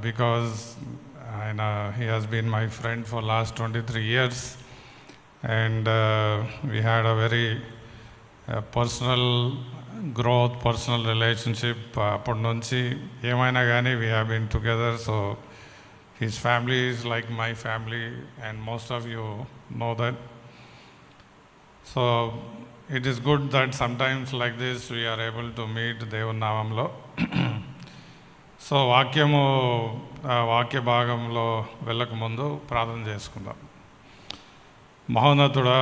because he has been my friend for last 23 years, and we had a very personal growth, personal relationship. Appadi nunchi emaina gaani we have been together, so his family is like my family, and most of you know that. So it is good that sometimes like this we are able to meet Devuni Namamlo. So వాక్య భాగంలో వెళ్ళక ముందు ప్రార్థన చేసుకుందాం. మహోన్నతుడా,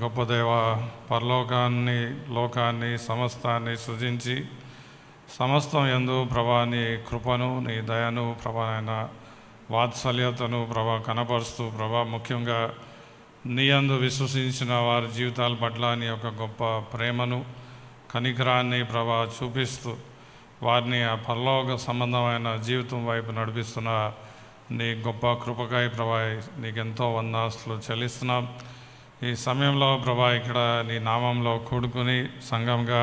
గొప్ప దేవ, పరలోకాన్ని, లోకాన్ని, సమస్తాన్ని సృజించి సమస్తం యందు ప్రభా నీ కృపను, నీ దయను, ప్రభా నాయన వాత్సల్యతను ప్రభా కనపరుస్తూ, ప్రభా ముఖ్యంగా నీ యందు విశ్వసించిన వారి జీవితాల పట్ల నీ యొక్క గొప్ప ప్రేమను, కనికరాన్ని ప్రభా చూపిస్తూ వారిని ఆ పరలోక సంబంధమైన జీవితం వైపు నడిపిస్తున్న నీ గొప్ప కృపకాయ ప్రభా నీకెంతో వందనాస్తులు చెల్లిస్తున్నాం. ఈ సమయంలో ప్రభా ఇక్కడ నీ నామంలో కూడుకుని సంఘంగా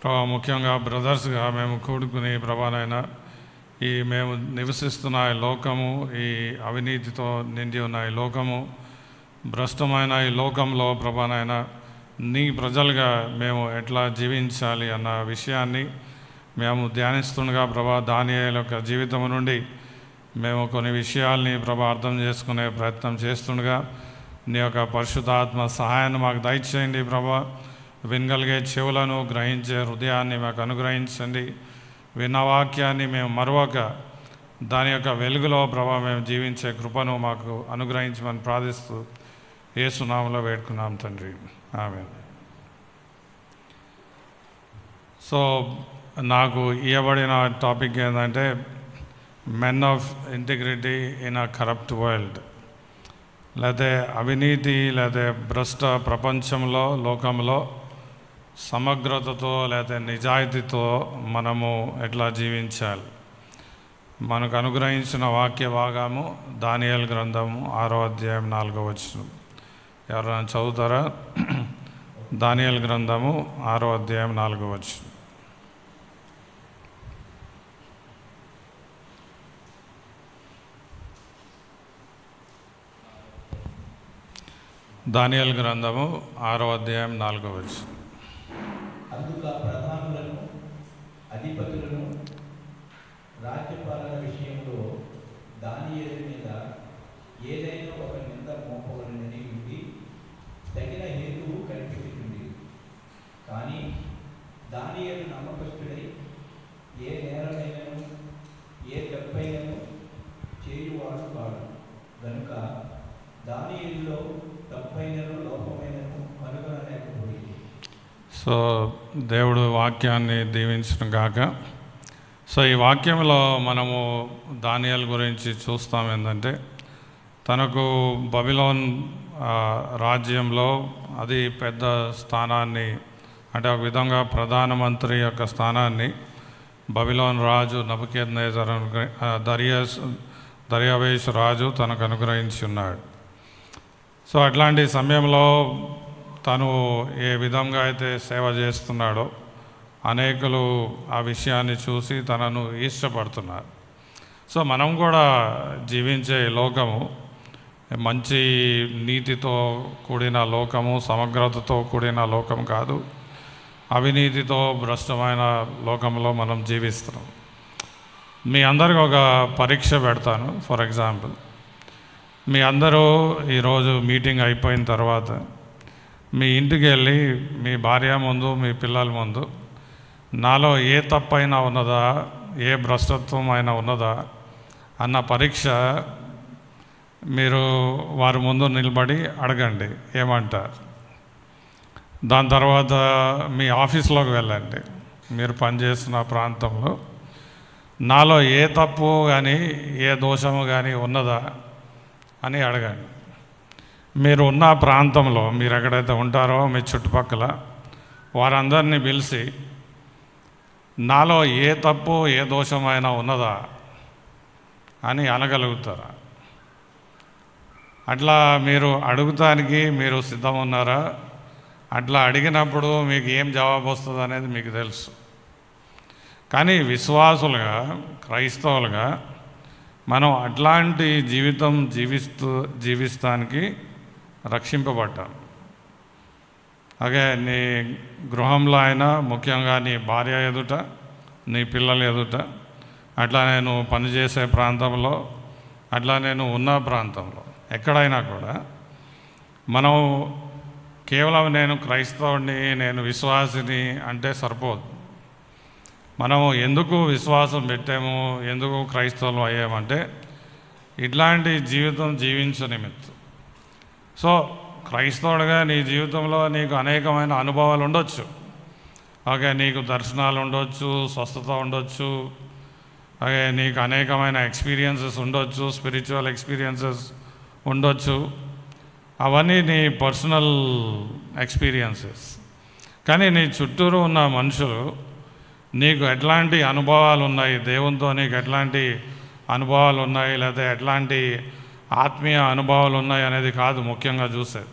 ప్రభా ముఖ్యంగా బ్రదర్స్గా మేము కూడుకుని ప్రభానైనా ఈ మేము నివసిస్తున్న ఈ లోకము, ఈ అవినీతితో నిండి ఉన్న ఈ లోకము, భ్రష్టమైన ఈ లోకంలో ప్రభానైనా నీ ప్రజలుగా మేము ఎట్లా జీవించాలి అన్న విషయాన్ని మేము ధ్యానిస్తుండగా ప్రభా దానియేలు యొక్క జీవితం నుండి మేము కొన్ని విషయాల్ని ప్రభా అర్థం చేసుకునే ప్రయత్నం చేస్తుండగా నీ యొక్క పరిశుద్ధాత్మ సహాయాన్ని మాకు దయచేయండి ప్రభా. వినగలిగే చెవులను, గ్రహించే హృదయాన్ని మాకు అనుగ్రహించండి. విన్న వాక్యాన్ని మేము మరొక దాని యొక్క వెలుగులో ప్రభా మేము జీవించే కృపను మాకు అనుగ్రహించమని ప్రార్థిస్తూ యేసు నామములో వేడుకున్నాం తండ్రి, ఆమేన్. సో నాకు ఇవ్వబడిన టాపిక్ ఏంటంటే men of integrity in a corrupt world, లేకపోతే అవినీతి లేకపోతే భ్రష్ట ప్రపంచంలో, లోకంలో సమగ్రతతో లేకపోతే నిజాయితీతో మనము ఎట్లా జీవించాలి. మనకు అనుగ్రహించిన వాక్య భాగము దానియేలు గ్రంథము 6వ అధ్యాయం 4వ వచనం. ఎవరైనా చదువుతారా? దానియేలు గ్రంథము 6వ అధ్యాయం 4వ వచనం. దానియేలు గ్రంథము 6వ అధ్యాయం 4వ వచనం. అందుకు ప్రధానులను, అధిపతులను, రాజ్యపాలన విషయంలో దానియేలు మీద ఏదైనా ఒక నింద మోపవలనని ఉండి తగిన హేతువు కనిపెట్టుకుంది. కానీ దానియేలు నమ్మకస్తుడై ఏ నేరమైనను ఏ తప్పైనను చేయువాడు కాడు గనుక దానియేలులో తప్పైనను లోపమైనను కనుగొనలేకపోయింది. సో దేవుడు వాక్యాన్ని దీవించడం గాక. సో ఈ వాక్యంలో మనము దానియేలు గురించి చూస్తాం. ఏంటంటే తనకు బబిలోన్ రాజ్యంలో అది పెద్ద స్థానాన్ని, అంటే ఒక విధంగా ప్రధానమంత్రి యొక్క స్థానాన్ని బబిలోన్ రాజు నెబుకద్నెజర్ దర్యావేషు రాజు తనకు అనుగ్రహించి ఉన్నాడు. సో అట్లాంటి సమయంలో తను ఏ విధంగా అయితే సేవ చేస్తున్నాడో అనేకులు ఆ విషయాన్ని చూసి తనను ఇష్టపడుతున్నారు. సో మనం కూడా జీవించే లోకము మంచి నీతితో కూడిన లోకము, సమగ్రతతో కూడిన లోకం కాదు. అవినీతితో భ్రష్టమైన లోకంలో మనం జీవిస్తున్నాం. మీ అందరికి ఒక పరీక్ష పెడతాను. ఫర్ ఎగ్జాంపుల్, మీ అందరూ ఈరోజు మీటింగ్ అయిపోయిన తర్వాత మీ ఇంటికి వెళ్ళి మీ భార్య ముందు, మీ పిల్లల ముందు నాలో ఏ తప్పైనా ఉన్నదా, ఏ భ్రష్టత్వం అయినా ఉన్నదా అన్న పరీక్ష మీరు వారి ముందు నిలబడి అడగండి, ఏమంటారు. దాని తర్వాత మీ ఆఫీస్లోకి వెళ్ళండి, మీరు పనిచేస్తున్న ప్రాంతంలో నాలో ఏ తప్పు కానీ ఏ దోషము కానీ ఉన్నదా అని అడగండి. మీరు ఉన్న ప్రాంతంలో మీరు ఎక్కడైతే ఉంటారో మీ చుట్టుపక్కల వారందరినీ పిలిచి నాలో ఏ తప్పు ఏ దోషమైనా ఉన్నదా అని అనగలుగుతారా? అట్లా మీరు అడుగుతానికి మీరు సిద్ధం ఉన్నారా? అట్లా అడిగినప్పుడు మీకు ఏం జవాబు వస్తుంది అనేది మీకు తెలుసు. కానీ విశ్వాసులుగా, క్రైస్తవులుగా మనం అట్లాంటి జీవితం జీవిస్తానికి రక్షింపబడ్డాం. అలాగే నీ గృహంలో అయినా, ముఖ్యంగా నీ భార్య ఎదుట, నీ పిల్లల ఎదుట, అట్లానే నువ్వు పనిచేసే ప్రాంతంలో, అట్లానే నువ్వు ఉన్న ప్రాంతంలో, ఎక్కడైనా కూడా మనం కేవలం నేను క్రైస్తవుడిని, నేను విశ్వాసిని అంటే సరిపోదు. మనం ఎందుకు విశ్వాసం పెట్టాము, ఎందుకు క్రైస్తవులు అయ్యామంటే ఇట్లాంటి జీవితం జీవించే నిమిత్తం. సో క్రైస్తవుడిగా నీ జీవితంలో నీకు అనేకమైన అనుభవాలు ఉండొచ్చు. అలాగే నీకు దర్శనాలు ఉండొచ్చు, స్వస్థత ఉండొచ్చు, అలాగే నీకు అనేకమైన ఎక్స్పీరియన్సెస్ ఉండొచ్చు, స్పిరిచువల్ ఎక్స్పీరియన్సెస్ ఉండొచ్చు. అవన్నీ నీ పర్సనల్ ఎక్స్పీరియన్సెస్. కానీ నీ చుట్టూరు ఉన్న మనుషులు నీకు ఎట్లాంటి అనుభవాలు ఉన్నాయి, దేవునితో నీకు ఎట్లాంటి అనుభవాలు ఉన్నాయి, లేదా ఎట్లాంటి ఆత్మీయ అనుభవాలు ఉన్నాయి అనేది కాదు ముఖ్యంగా చూసేది.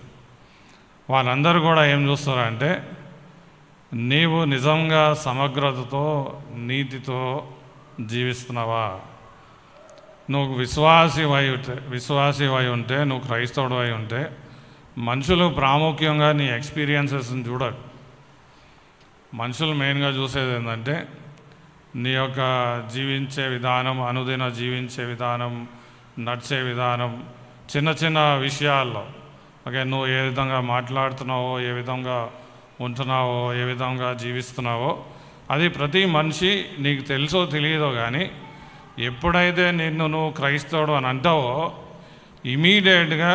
వాళ్ళందరూ కూడా ఏం చూస్తారంటే నీవు నిజంగా సమగ్రతతో, నీతితో జీవిస్తున్నావా. నువ్వు విశ్వాసివై ఉంటే, నువ్వు క్రైస్తవుడు అయి ఉంటే మనుషులు ప్రాముఖ్యంగా నీ ఎక్స్పీరియన్సెస్ని చూడరు. మనుషులు మెయిన్గా చూసేది ఏంటంటే నీ యొక్క జీవించే విధానం, అనుదిన జీవించే విధానం, నడిచే విధానం, చిన్న చిన్న విషయాల్లో. ఓకే, నువ్వు ఏ విధంగా మాట్లాడుతున్నావో, ఏ విధంగా ఉంటున్నావో, ఏ విధంగా జీవిస్తున్నావో అది ప్రతి మనిషి నీకు తెలుసో తెలియదో కానీ ఎప్పుడైతే నువ్వు క్రైస్తవుడు అని అంటావో ఇమీడియట్గా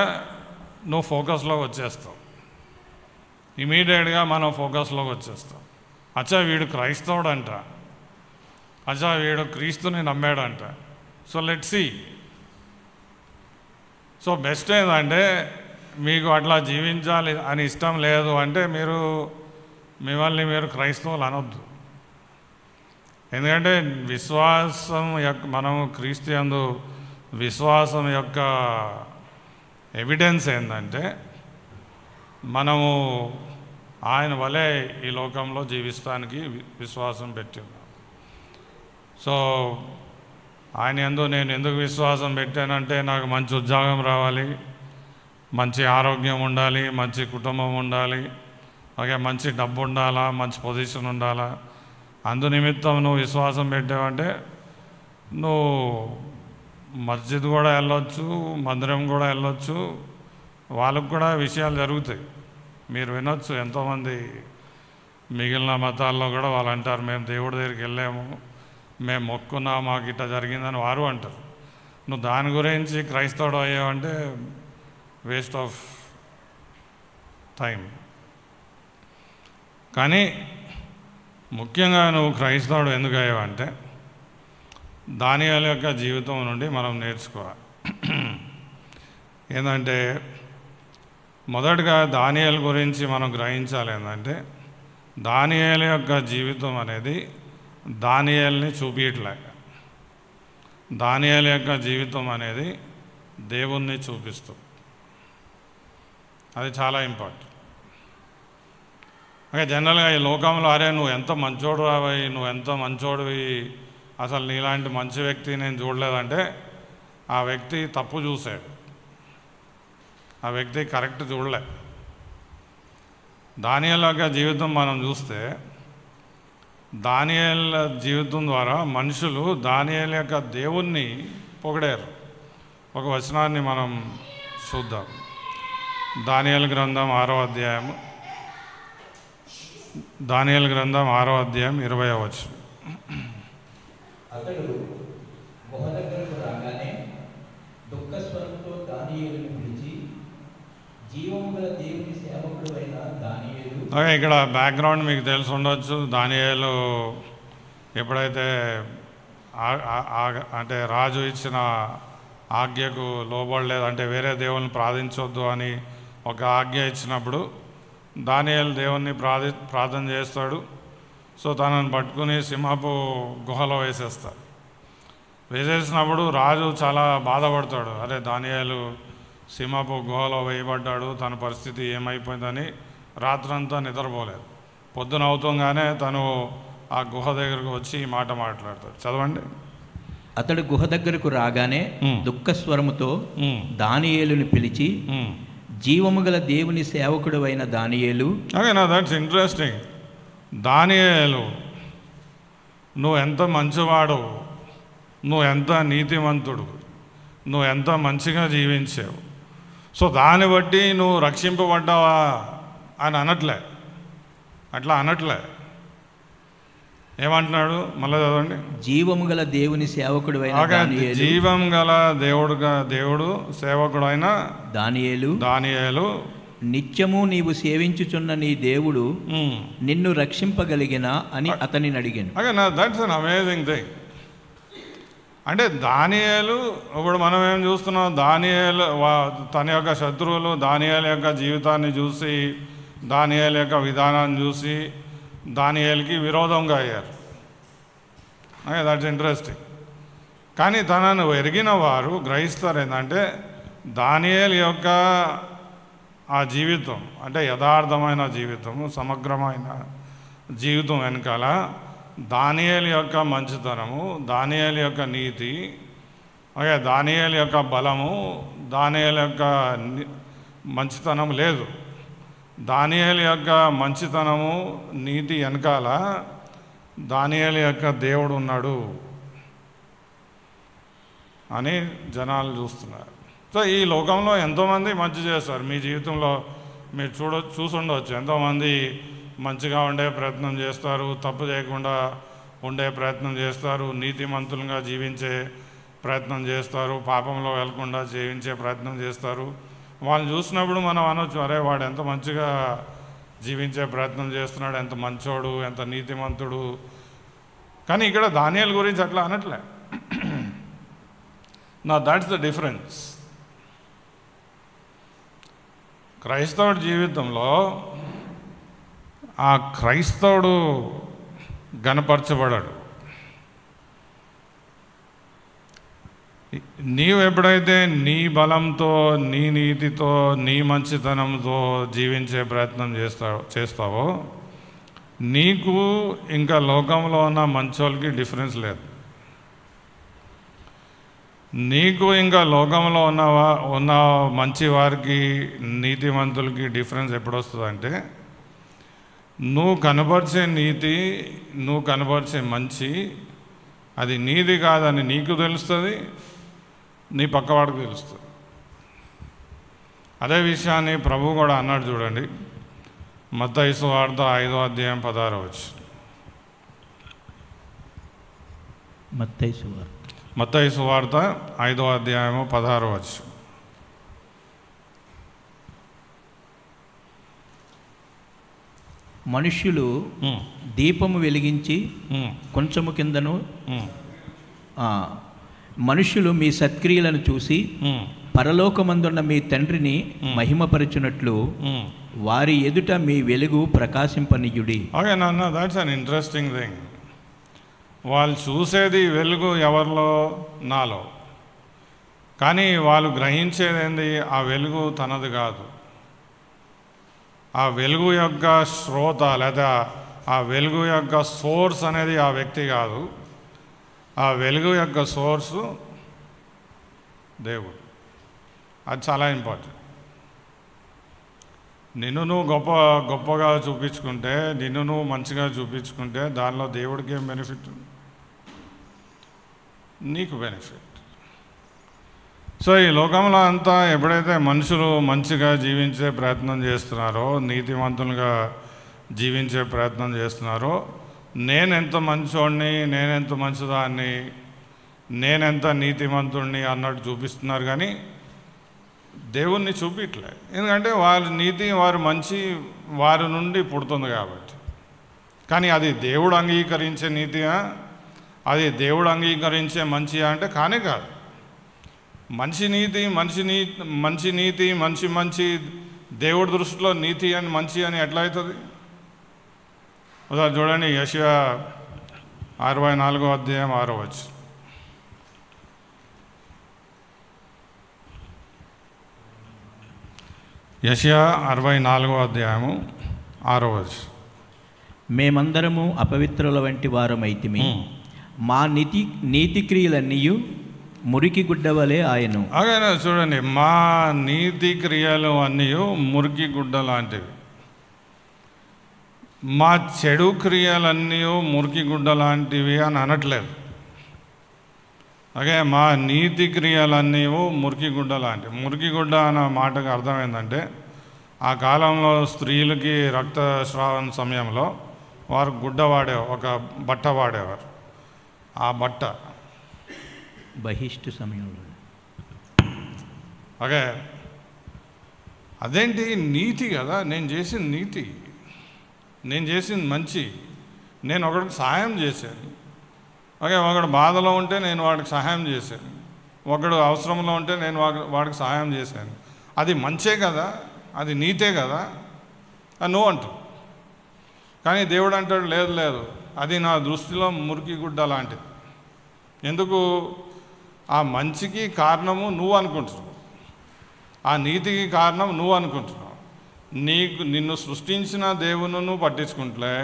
నువ్వు ఫోకస్లోకి వచ్చేస్తావు. ఇమీడియట్గా మనం ఫోకస్లోకి వచ్చేస్తాం. అచ్చా వీడు క్రైస్తవుడు అంట, అచ్చా వీడు క్రీస్తుని నమ్మాడంట. So let's see. So best ఏంటంటే మీకు అట్లా జీవించాలి అని ఇష్టం లేదు అంటే మిమ్మల్ని మీరు క్రైస్తవులు అనొద్దు. ఎందుకంటే విశ్వాసం యొక్క మనం క్రీస్తు యందు విశ్వాసం యొక్క ఎవిడెన్స్ ఏంటంటే మనము ఆయన వలె ఈ లోకంలో జీవిస్తానికి విశ్వాసం పెట్టిన్నాం. సో ఆయన యందు నేను ఎందుకు విశ్వాసం పెట్టానంటే నాకు మంచి ఉద్యోగం రావాలి, మంచి ఆరోగ్యం ఉండాలి, మంచి కుటుంబం ఉండాలి, అలాగే మంచి డబ్బు ఉండాలా, మంచి పొజిషన్ ఉండాలా. అందు నిమిత్తం నువ్వు విశ్వాసం పెట్టావంటే నువ్వు మస్జిద్ కూడా వెళ్ళొచ్చు, మందిరం కూడా వెళ్ళొచ్చు, వాళ్ళకు కూడా విషయాలు జరుగుతాయి. మీరు వినొచ్చు, ఎంతోమంది మిగిలిన మతాల్లో కూడా వాళ్ళు అంటారు మేము దేవుడి దగ్గరికి వెళ్ళాము, మేము మొక్కున్నాము, మాకు ఇట్లా జరిగిందని వారు అంటారు. నువ్వు దాని గురించి క్రైస్తవుడు అయ్యావంటే వేస్ట్ ఆఫ్ టైం. కానీ ముఖ్యంగా నువ్వు క్రైస్తవుడు ఎందుకు అయ్యావంటే దానియేలు యొక్క జీవితం నుండి మనం నేర్చుకోవాలి. ఏంటంటే మొదటగా దానియేలు గురించి మనం గ్రహించాలి. ఏంటంటే దానియేలు యొక్క జీవితం అనేది దానియేలుని చూపించట్లేక, దానియేలు యొక్క జీవితం అనేది దేవుణ్ణి చూపిస్తుంది. అది చాలా ఇంపార్టెంట్. అంటే జనరల్గా ఈ లోకంలో అరే నువ్వు ఎంత మంచోడు రావాయి, నువ్వు ఎంత మంచోడివి, అసలు నీలాంటి మంచి వ్యక్తి నేను చూడలేదంటే ఆ వ్యక్తి తప్పు చూశాడు, ఆ వ్యక్తి కరెక్ట్ చూడలే. దానియేలు యొక్క జీవితం మనం చూస్తే దానియేలు జీవితం ద్వారా మనుషులు దానియేలు యొక్క దేవుణ్ణి పొగిడారు. ఒక వచనాన్ని మనం చూద్దాం. దానియేలు గ్రంథం 6వ అధ్యాయం, దానియేలు గ్రంథం 6వ అధ్యాయం 20వ వచనం. అతడు గుహ దగ్గరకు రాగానే దుఃఖస్వరంతో దానియేలును పిలిచి, జీవము గల దేవుని సేవకుడు అయిన దానియేలు. ఇక్కడ బ్యాక్గ్రౌండ్ మీకు తెలిసి ఉండొచ్చు. దానియేలు ఎప్పుడైతే అంటే రాజు ఇచ్చిన ఆజ్ఞకు లోబడలేదు, అంటే వేరే దేవుని ప్రార్థించొద్దు అని ఒక ఆజ్ఞ ఇచ్చినప్పుడు దానియేలు దేవుణ్ణి ప్రార్థన చేస్తాడు. సో తనను పట్టుకుని సింహపు గుహలో వేసేసినప్పుడు రాజు చాలా బాధపడతాడు. అరే దానియేలు సింహపు గుహలో వేయబడ్డాడు, తన పరిస్థితి ఏమైపోయిందని రాత్రంతా నిద్రపోలేదు. పొద్దున అవుతుంగానే తను ఆ గుహ దగ్గరకు వచ్చి ఈ మాట మాట్లాడతాడు. చదవండి. అతడు గుహ దగ్గరకు రాగానే దుఃఖస్వరముతో దానియేలుని పిలిచి, జీవము గల దేవుని సేవకుడు అయిన దానియేలు. That's interesting. దానియేలు, నువ్వు ఎంత మంచివాడు, నువ్వు ఎంత నీతిమంతుడు, నువ్వు ఎంత మంచిగా జీవించావు, సో దాన్ని బట్టి నువ్వు రక్షింపబడ్డావా అని అనట్లే, అట్లా అనట్లే. ఏమంటున్నాడు? మళ్ళీ చదవండి. జీవము గల దేవుని సేవకుడు అయిన జీవం గల దేవుడు సేవకుడు అయిన దానియేలు, నిత్యము నీవు సేవించుచున్న నీ దేవుడు నిన్ను రక్షింపగలిగిన అని అతనిని అడిగాను. That's an amazing thing. అంటే దానియేలు, ఇప్పుడు మనం ఏం చూస్తున్నాం, దానియేలు తన యొక్క శత్రువులు దానియేలు యొక్క జీవితాన్ని చూసి, దానియేలు యొక్క విధానాన్ని చూసి దానియేలుకి విరోధంగా అయ్యారు. That's interesting. కానీ తనను ఎరిగిన వారు గ్రహిస్తారు ఏంటంటే, దానియేలు యొక్క ఆ జీవితం అంటే యథార్థమైన జీవితం, సమగ్రమైన జీవితం వెనకాల దానియేలు యొక్క మంచితనము, దానియేలు యొక్క నీతి, దానియేలు యొక్క బలము, దానియేలు యొక్క మంచితనం లేదు. దానియేలు యొక్క మంచితనము, నీతి వెనకాల దానియేలు యొక్క దేవుడు ఉన్నాడు అని జనాలు చూస్తున్నారు. సో ఈ లోకంలో ఎంతోమంది మంచి చేస్తారు. మీ జీవితంలో మీరు చూసుండవచ్చు, ఎంతోమంది మంచిగా ఉండే ప్రయత్నం చేస్తారు, తప్పు చేయకుండా ఉండే ప్రయత్నం చేస్తారు, నీతిమంతులుగా జీవించే ప్రయత్నం చేస్తారు, పాపంలో వెళ్లకుండా జీవించే ప్రయత్నం చేస్తారు. వాళ్ళని చూసినప్పుడు మనం అనొచ్చు, అరే వాడు ఎంత మంచిగా జీవించే ప్రయత్నం చేస్తున్నాడు, ఎంత మంచోడు, ఎంత నీతిమంతుడు. కానీ ఇక్కడ దానియేలు గురించి అట్లా అనట్లే. నా దట్స్ ద డిఫరెన్స్. క్రైస్తవుడి జీవితంలో ఆ క్రైస్తవుడు గణపరచబడాడు. నీవు ఎప్పుడైతే నీ బలంతో, నీ నీతితో, నీ మంచితనంతో జీవించే ప్రయత్నం చేస్తావో నీకు ఇంకా లోకంలో ఉన్న మంచోళ్ళకి డిఫరెన్స్ లేదు. నీకు ఇంకా లోకంలో ఉన్న మంచి వారికి, నీతిమంతులకి డిఫరెన్స్ ఎప్పుడు వస్తుందంటే, నువ్వు కనపరిచే నీతి, నువ్వు కనపరిచే మంచి అది నీది కాదని నీకు తెలుస్తుంది, నీ పక్కవాడికి తెలుస్తుంది. అదే విషయాన్ని ప్రభు కూడా అన్నాడు చూడండి, మత్తయి సువార్త 5వ అధ్యాయం 16వ వచనం. మత్తయి సువార్త 5వ అధ్యాయము 16వ వచనం. మనుష్యులు దీపము వెలిగించి కొంచెము కిందను, మనుష్యులు మీ సత్క్రియలను చూసి పరలోకమందున్న మీ తండ్రిని మహిమపరచునట్లు వారి ఎదుట మీ వెలుగు ప్రకాశింపనీయుడి. ఓకే నాన్న, దట్స్ అన్ ఇంట్రెస్టింగ్ థింగ్. వాళ్ళు చూసేది వెలుగు ఎవరిలో? నాలో. కానీ వాళ్ళు గ్రహించేది ఏంది? ఆ వెలుగు తనది కాదు. ఆ వెలుగు యొక్క శ్రోత లేదా ఆ వెలుగు యొక్క సోర్స్ అనేది ఆ వ్యక్తి కాదు. ఆ వెలుగు యొక్క సోర్సు దేవుడు. అది చాలా ఇంపార్టెంట్. నిన్ను నువ్వు గొప్పగా చూపించుకుంటే, నిన్ను నువ్వు మంచిగా చూపించుకుంటే దానిలో దేవుడికి ఏం బెనిఫిట్? నీకు బెనిఫిట్. సో ఈ లోకంలో అంతా ఎప్పుడైతే మనుషులు మంచిగా జీవించే ప్రయత్నం చేస్తున్నారో, నీతిమంతులుగా జీవించే ప్రయత్నం చేస్తున్నారో, నేనెంత మంచోడిని, నేనెంత మంచిదాన్ని, నేనెంత నీతిమంతుడిని అన్నట్టు చూపిస్తున్నారు. కానీ దేవుణ్ణి చూపించలే. ఎందుకంటే వారి నీతి, వారి మంచి వారి నుండి పుడుతుంది కాబట్టి. కానీ అది దేవుడు అంగీకరించే నీతియా, అది దేవుడు అంగీకరించే మంచియా అంటే కానే కాదు. మంచి నీతి మంచి దేవుడి దృష్టిలో నీతి అని మంచి అని ఎట్లా అవుతుంది? ఒకసారి చూడండి, యెషయా 64వ అధ్యాయం 6వ వచనం. యెషయా 64వ అధ్యాయము 6వ వచనం. మేమందరము అపవిత్రుల వంటి వారమైతిమి, మా నీతి క్రియలన్నీ మురికి గుడ్డ వలె ఆయను. అలాగే చూడండి, మా నీతి క్రియలు అన్నీ మురికి గుడ్డ లాంటివి. మా చెడు క్రియలన్నీ మురికి గుడ్డ లాంటివి అని అనట్లేదు. అలాగే మా నీతి క్రియలన్నీ మురికి గుడ్డ లాంటివి. మురికి గుడ్డ అన్న మాటకు అర్థం ఏంటంటే, ఆ కాలంలో స్త్రీలకి రక్తస్రావం సమయంలో వారు గుడ్డ వాడేవారు, ఒక బట్ట వాడేవారు. ఆ బట్ట బహిష్టు సమయంలో అలాగే అదేంటి నీతి కదా, నేను చేసింది నీతి, నేను చేసింది మంచి, నేను ఒకడికి సహాయం చేశాను. అలాగే ఒకడు బాధలో ఉంటే నేను వాడికి సహాయం చేశాను, ఒకడు అవసరంలో ఉంటే నేను వాడికి సహాయం చేశాను. అది మంచే కదా, అది నీతే కదా అని నువ్వు అంటావు. కానీ దేవుడు అంటాడు, లేదు లేదు, అది నా దృష్టిలో మురికి గుడ్డ లాంటిది. ఎందుకు? ఆ మంచికి కారణము నువ్వు అనుకుంటున్నావు, ఆ నీతికి కారణం నువ్వు అనుకుంటున్నావు. నిన్ను సృష్టించిన దేవుని నువ్వు పట్టించుకుంటలే,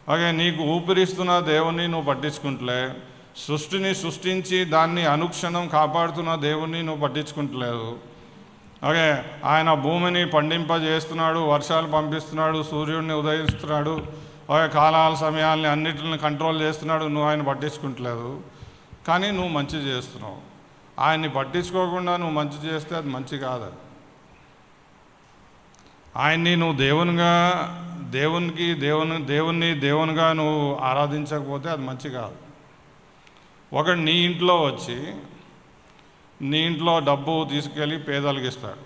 అలాగే నీకు ఊపిరిస్తున్న దేవుని నువ్వు పట్టించుకుంటలే, సృష్టిని సృష్టించి దాన్ని అనుక్షణం కాపాడుతున్న దేవుని నువ్వు పట్టించుకుంటలేదు. అలాగే ఆయన భూమిని పండింపజేస్తున్నాడు, వర్షాలు పంపిస్తున్నాడు, సూర్యుడిని ఉదయిస్తున్నాడు, అలాగే కాలాల సమయాల్ని అన్నిటిని కంట్రోల్ చేస్తున్నాడు, నువ్వు ఆయన పట్టించుకుంటలేదు. కానీ నువ్వు మంచి చేస్తున్నావు. ఆయన్ని పట్టించుకోకుండా నువ్వు మంచి చేస్తే అది మంచి కాదు. ఆయన్ని నువ్వు దేవుణ్ణి దేవునిగా నువ్వు ఆరాధించకపోతే అది మంచి కాదు. ఒకడు నీ ఇంట్లో వచ్చి నీ ఇంట్లో డబ్బు తీసుకెళ్ళి పేదలకు ఇస్తాడు,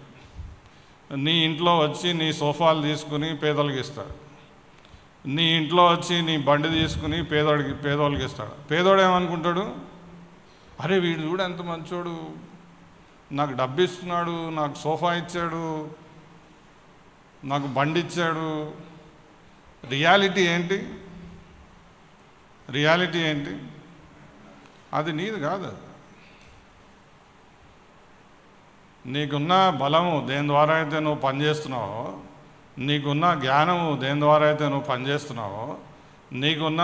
నీ ఇంట్లో వచ్చి నీ సోఫాలు తీసుకుని పేదలకు ఇస్తాడు, నీ ఇంట్లో వచ్చి నీ బండి తీసుకుని పేదోళ్ళకి ఇస్తాడు. పేదోడు ఏమనుకుంటాడు? అరే వీడు చూడు ఎంత మంచోడు, నాకు డబ్బు ఇస్తున్నాడు, నాకు సోఫా ఇచ్చాడు, నాకు బండి ఇచ్చాడు. రియాలిటీ ఏంటి? అది నీది కాదు. నీకున్న బలము దేని ద్వారా అయితే నువ్వు పనిచేస్తున్నావో, నీకున్న జ్ఞానము దేని ద్వారా అయితే నువ్వు పనిచేస్తున్నావో, నీకున్న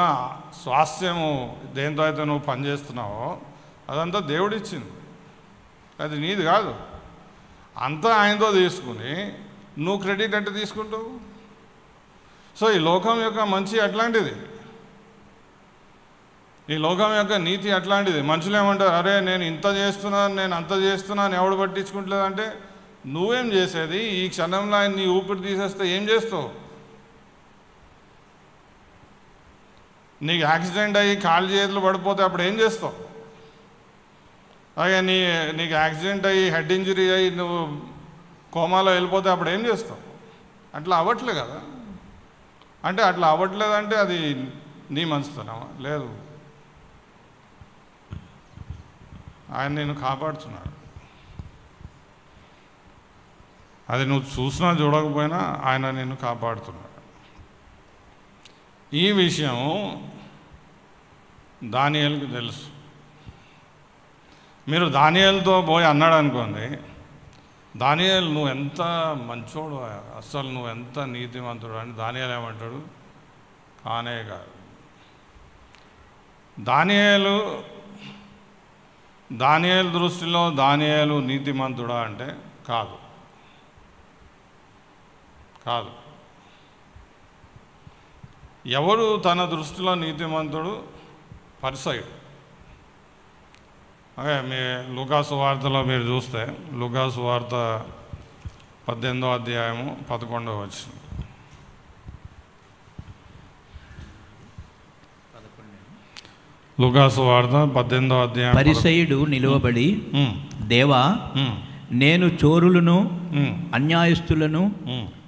స్వాస్థ్యము దేంతో అయితే నువ్వు పనిచేస్తున్నావో అదంతా దేవుడిచ్చింది, అది నీది కాదు. అంతా ఆయనతో తీసుకుని నువ్వు క్రెడిట్ అంటే తీసుకుంటావు. సో ఈ లోకం యొక్క మంచి అట్లాంటిది, ఈ లోకం యొక్క నీతి అట్లాంటిది. మనుషులు ఏమంటారు? అరే నేను ఇంత చేస్తున్నాను, నేను అంత చేస్తున్నాను, ఎవడు పట్టించుకుంటలేదంటే నువ్వేం చేసేది? ఈ క్షణంలో ఆయన నీ ఊపిరి తీసేస్తే ఏం చేస్తావు? నీకు యాక్సిడెంట్ అయ్యి కాళ్ళు చేతులు పడిపోతే అప్పుడు ఏం చేస్తావు? అలాగే నీకు యాక్సిడెంట్ అయ్యి హెడ్ ఇంజరీ అయ్యి నువ్వు కోమాలో వెళ్ళిపోతే అప్పుడు ఏం చేస్తావు? అట్లా అవ్వట్లే కదా. అంటే అట్లా అవ్వట్లేదంటే అది నీ మంచితనమా? లేదు, ఆయన నేను కాపాడుతున్నాడు. అది నువ్వు చూసినా చూడకపోయినా ఆయన నిన్ను కాపాడుతున్నాడు. ఈ విషయం దానియేలుకు తెలుసు. మీరు దానియేలుతో పోయి అన్నాడు అనుకోండి, దానియేలు నువ్వు ఎంత మంచోడు, అసలు నువ్వు ఎంత నీతిమంతుడు అని దానియేలు ఏమంటాడు? కానే కాదు. దానియేలు దృష్టిలో దానియేలు నీతిమంతుడా అంటే కాదు. ఎవరు తన దృష్టిలో నీతిమంతుడు? పరిసయ్యుడు. అదే మీ లూకాసు వార్తలో మీరు చూస్తే, లూకాసు వార్త 18వ అధ్యాయము 11వ వచనం. లూకాసు వార్త 18వ అధ్యాయం. పరిసయ్యుడు నిలువబడి, దేవా నేను చోరులను, అన్యాయస్తులను,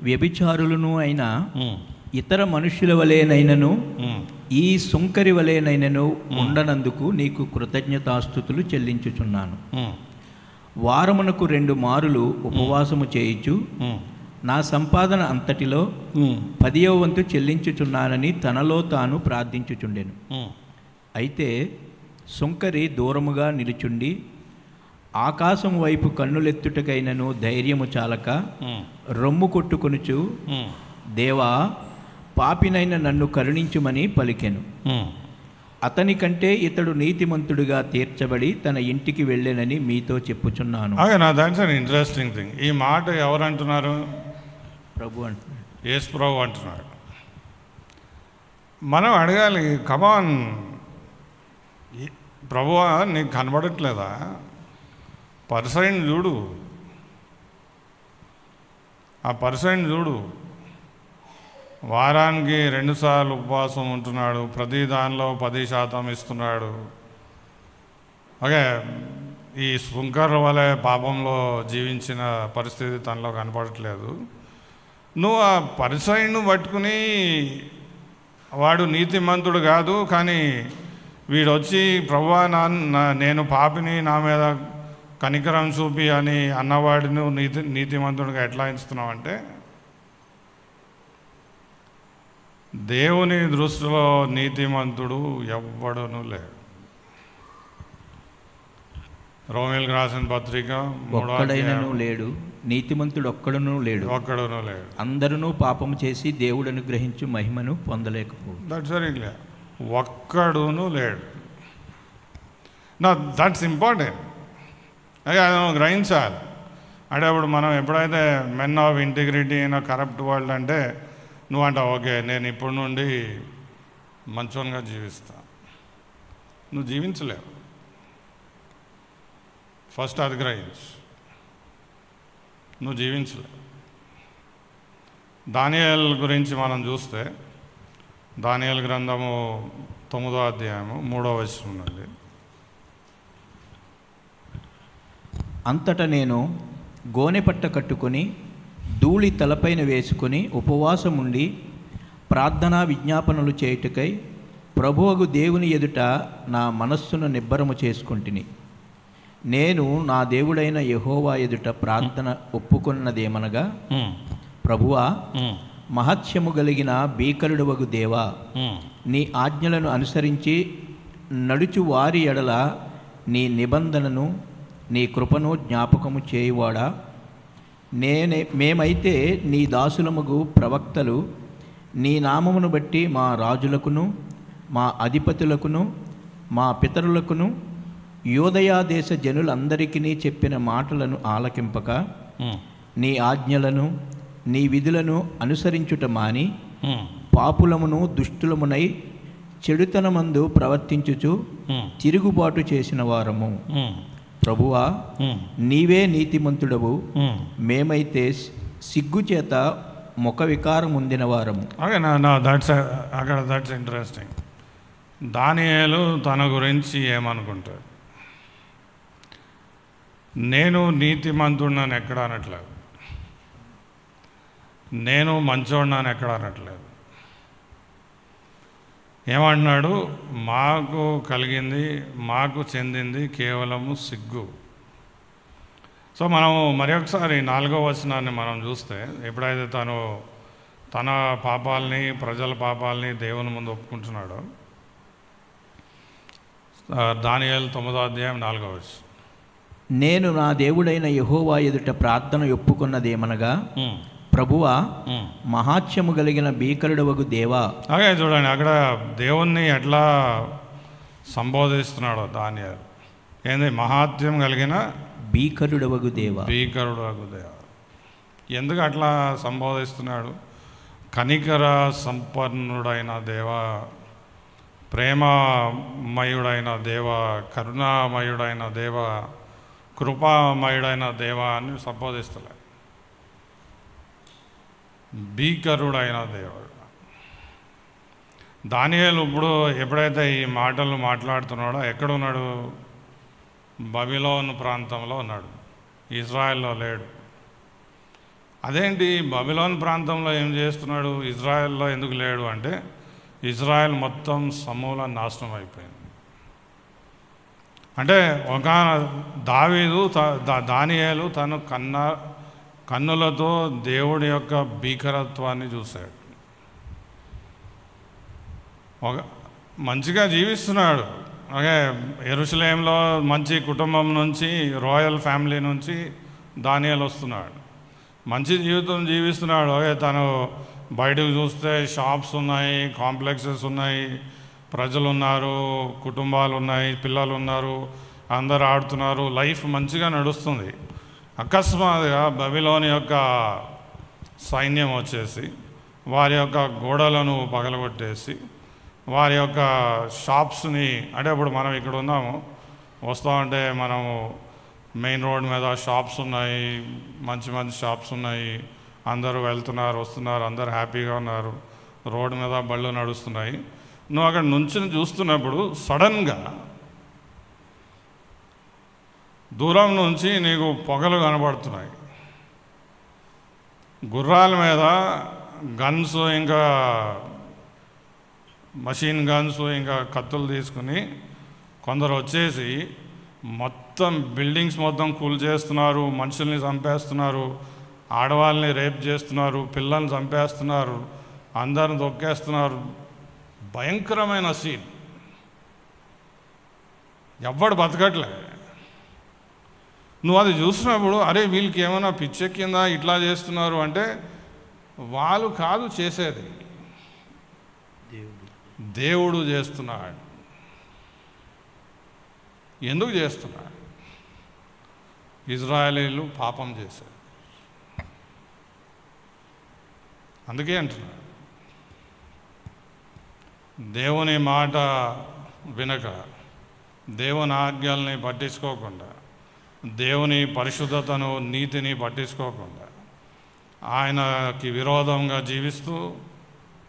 వ్యభిచారులను అయిన ఇతర మనుష్యుల వలెనైనను ఈ సుంకరి వలెనైనను ఉండనందుకు నీకు కృతజ్ఞతాస్తుతులు చెల్లించుచున్నాను. వారమునకు 2 మారులు ఉపవాసము చేయుచు నా సంపాదన అంతటిలో 10వ వంతు చెల్లించుచున్నానని తనలో తాను ప్రార్థించుచుండెను. అయితే సుంకరి దూరముగా నిలుచుండి ఆకాశం వైపు కన్నులెత్తుటకైనను ధైర్యము చాలక రొమ్ము కొట్టుకొనుచు, దేవా పాపినైన నన్ను కరుణించుమని పలికెను. అతని కంటే ఇతడు నీతిమంతుడిగా తీర్చబడి తన ఇంటికి వెళ్ళానని మీతో చెప్పుచున్నాను. That's an interesting thing. ఈ మాట ఎవరు అంటున్నారు? ప్రభు అంటున్నాడు. యేసు ప్రభు అంటున్నాడు. మనం అడగాలి, కమాన్ ప్రభువా, నీకు కనబడట్లేదా? పర్సెంట్ చూడు, ఆ పర్సెంట్ చూడు. వారానికి 2 సార్లు ఉపవాసం ఉంటున్నాడు, ప్రతి దానిలో 10% ఇస్తున్నాడు. ఓకే, ఈ శుంకర్ వలె పాపంలో జీవించిన పరిస్థితి తనలో కనపడట్లేదు. నువ్వు ఆ పర్సెంట్ను పట్టుకుని వాడు నీతిమంతుడు కాదు, కానీ వీడు వచ్చి ప్రభువా నేను పాపిని, నా మీద కనికరం చూపి అని అన్నవాడిని నీతిమంతుడిగా ఎట్లా ఎంచుతున్నావు అంటే, దేవుని దృష్టిలో నీతిమంతుడు ఎవ్వడూ లేడు. రోమేలకు రాసిన పత్రిక ఒక్కడైనను లేడు, నీతిమంతుడు ఒక్కడునూ లేడు, అందరూ పాపము చేసి దేవుడు అనుగ్రహించు మహిమను పొందలేకపో. That's very clear. ఒక్కడునూ లేడు. నా దట్స్ ఇంపార్టెంట్. అదే గ్రహించాలి. అంటే అప్పుడు మనం ఎప్పుడైతే men of integrity in corrupt world అంటే నువ్వు అంటావు, ఓకే నేను ఇప్పటి నుండి మంచోనిగా జీవిస్తా. నువ్వు జీవించలేవు. ఫస్ట్ అది గ్రహించు, నువ్వు జీవించలేవు. దానియేలు గురించి మనం చూస్తే, దానియేలు గ్రంథము 9వ అధ్యాయము 3వ వచనం నుండి, అంతటా నేను గోనెపట్ట కట్టుకొని ధూళి తలపైన వేసుకొని ఉపవాసం ఉండి ప్రార్థనా విజ్ఞాపనలు చేయుటకై ప్రభువగు దేవుని ఎదుట నా మనస్సును నిబ్బరము చేసుకుంటుని. నేను నా దేవుడైన యెహోవా ఎదుట ప్రార్థన ఒప్పుకున్నదేమనగా, ప్రభువా, మహత్యము కలిగిన భీకరుడవగు దేవా, నీ ఆజ్ఞలను అనుసరించి నడుచు వారి ఎడల నీ నిబంధనను నీ కృపను జ్ఞాపకము చేయువాడా, మేమైతే నీ దాసులముగు ప్రవక్తలు నీ నామమును బట్టి మా రాజులకును మా అధిపతులకును మా పితరులకును యోదయా దేశ జనులందరికీ చెప్పిన మాటలను ఆలకింపక నీ ఆజ్ఞలను నీ విధులను అనుసరించుట మాని పాపులమును దుష్టులమునై చెడుతనమందు ప్రవర్తించుచు తిరుగుబాటు చేసిన వారము. ప్రభువా, నీవే నీతిమంతుడవు, మేమైతే సిగ్గుచేత ముఖ వికారం ఉందిన వారము. That's interesting. దానియేలు తన గురించి ఏమనుకుంటాడు? నేను నీతిమంతుడినని ఎక్కడ అనట్లేదు, నేను మంచోడినని ఎక్కడ అనట్లేదు. ఏమంటున్నాడు? మాకు కలిగింది, మాకు చెందింది కేవలము సిగ్గు. సో మనం మరి ఒకసారి 4వ వచనాన్ని మనం చూస్తే, ఎప్పుడైతే తను తన పాపాలని, ప్రజల పాపాలని దేవుని ముందు ఒప్పుకుంటున్నాడో, దానియేలు 9వ అధ్యాయం 4వ వచనం, నేను నా దేవుడైన యెహోవా ఎదుట ప్రార్థన ఒప్పుకున్నదేమనగా, ప్రభువా, మహాత్యము కలిగిన భీకరుడవగు దేవా. అలాగే చూడండి, అక్కడ దేవుణ్ణి ఎట్లా సంబోధిస్తున్నాడో దానియేలు. ఏంది? మహాత్యం కలిగిన భీకరుడవగు దేవా, భీకరుడవగు దేవా. ఎందుకు అట్లా సంబోధిస్తున్నాడు? కనికర సంపన్నుడైన దేవా, ప్రేమమయుడైన దేవా, కరుణామయుడైన దేవా, కృపామయుడైన దేవా అని సంబోధిస్తలే, భీకరుడైన దేవుడు. దానియేలు ఇప్పుడు ఎప్పుడైతే ఈ మాటలు మాట్లాడుతున్నాడో ఎక్కడున్నాడు? బబిలోను ప్రాంతంలో ఉన్నాడు, ఇజ్రాయెల్లో లేడు. అదేంటి, బబిలోను ప్రాంతంలో ఏం చేస్తున్నాడు? ఇజ్రాయెల్లో ఎందుకు లేడు అంటే, ఇజ్రాయెల్ మొత్తం సమూల నాశనం అయిపోయింది. అంటే ఒక దావీదు దానియేలు తను కన్నులతో దేవుడి యొక్క భీకరత్వాన్ని చూశాడు. ఒక మంచిగా జీవిస్తున్నాడు. అలాగే యెరూషలేంలో మంచి కుటుంబం నుంచి, రాయల్ ఫ్యామిలీ నుంచి దానియేలు వస్తున్నాడు, మంచి జీవితం జీవిస్తున్నాడు. అలాగే తను బయటకు చూస్తే షాప్స్ ఉన్నాయి, కాంప్లెక్సెస్ ఉన్నాయి, ప్రజలు ఉన్నారు, కుటుంబాలు ఉన్నాయి, పిల్లలు ఉన్నారు, అందరు ఆడుతున్నారు, లైఫ్ మంచిగా నడుస్తుంది. అకస్మాత్తుగా బబిలోని యొక్క సైన్యం వచ్చేసి వారి యొక్క గోడలను పగలగొట్టేసి వారి యొక్క షాప్స్ని, అంటే ఇప్పుడు మనం ఇక్కడ ఉన్నాము, వస్తూ ఉంటే మనము మెయిన్ రోడ్ మీద షాప్స్ ఉన్నాయి, మంచి మంచి షాప్స్ ఉన్నాయి, అందరూ వెళ్తున్నారు వస్తున్నారు, అందరూ హ్యాపీగా ఉన్నారు, రోడ్డు మీద బళ్ళు నడుస్తున్నాయి. నువ్వు అక్కడ నుంచి చూస్తున్నప్పుడు సడన్గా దూరం నుంచి నీకు పొగలు కనబడుతున్నాయి. గుర్రాల మీద గన్స్, ఇంకా మషిన్ గన్స్, ఇంకా కత్తులు తీసుకుని కొందరు వచ్చేసి మొత్తం బిల్డింగ్స్ మొత్తం కూల్ చేస్తున్నారు, మనుషుల్ని చంపేస్తున్నారు, ఆడవాళ్ళని రేప్ చేస్తున్నారు, పిల్లల్ని చంపేస్తున్నారు, అందరిని తొక్కేస్తున్నారు. భయంకరమైన సీన్. ఎవ్వడు బతకట్లే. నువ్వు అది చూసినప్పుడు అరే వీళ్ళకి ఏమైనా పిచ్చెక్కిందా ఇట్లా చేస్తున్నారు అంటే, వాళ్ళు కాదు చేసేది, దేవుడు చేస్తున్నాడు. ఎందుకు చేస్తున్నాడు? ఇజ్రాయేలీలు పాపం చేశారు, అందుకే అంటున్నాడు. దేవుని మాట వినక, దేవుని ఆజ్ఞల్ని పట్టించుకోకుండా, దేవుని పరిశుద్ధతను నీతిని పట్టించుకోకుండా, ఆయనకి విరోధంగా జీవిస్తూ,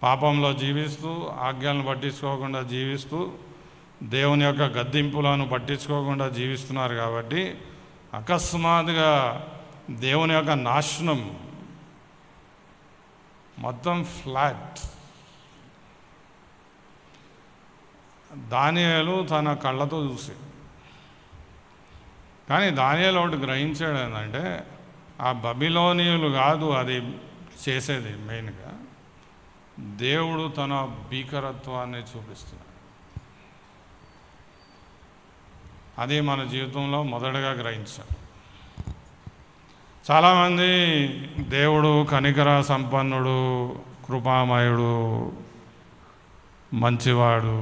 పాపంలో జీవిస్తూ, ఆజ్ఞలను పట్టించుకోకుండా జీవిస్తూ, దేవుని యొక్క గద్దింపులను పట్టించుకోకుండా జీవిస్తున్నారు. కాబట్టి అకస్మాత్తుగా దేవుని యొక్క నాశనం మొత్తం ఫ్లాట్. దానియేలు తన కళ్ళతో చూసి, కానీ దానియేలు ఒకటి గ్రహించాడు ఏంటంటే, ఆ బబిలోనియులు కాదు అది చేసేది, మెయిన్గా దేవుడు తన భీకరత్వాన్ని చూపిస్తున్నాడు. అది మన జీవితంలో మొదటగా గ్రహించాలి. చాలామంది దేవుడు కనికర సంపన్నుడు, కృపామయుడు, మంచివాడు,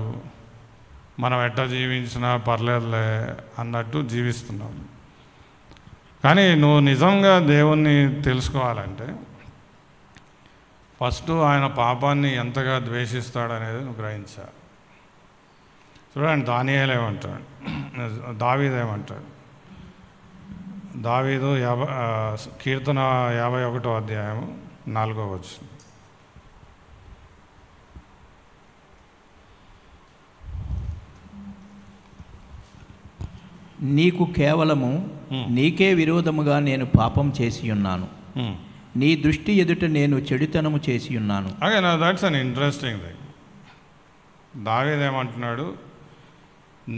మనం ఎట్ట జీవించినా పర్లేదులే అన్నట్టు జీవిస్తున్నాం. కానీ నువ్వు నిజంగా దేవుణ్ణి తెలుసుకోవాలంటే ఫస్ట్ ఆయన పాపాన్ని ఎంతగా ద్వేషిస్తాడనేది నువ్వు గ్రహించాలి. చూడండి, దానియేలు ఏమంటాడు, దావీదు ఏమంటాడు. దావీదు కీర్తన 51వ అధ్యాయం 4వ వచనం. నీకు కేవలము నీకే విరోధముగా నేను పాపం చేసి ఉన్నాను, నీ దృష్టి ఎదుట నేను చెడుతనము చేసి ఉన్నాను. Again that's an interesting thing. దావీదు ఏమంటున్నాడు,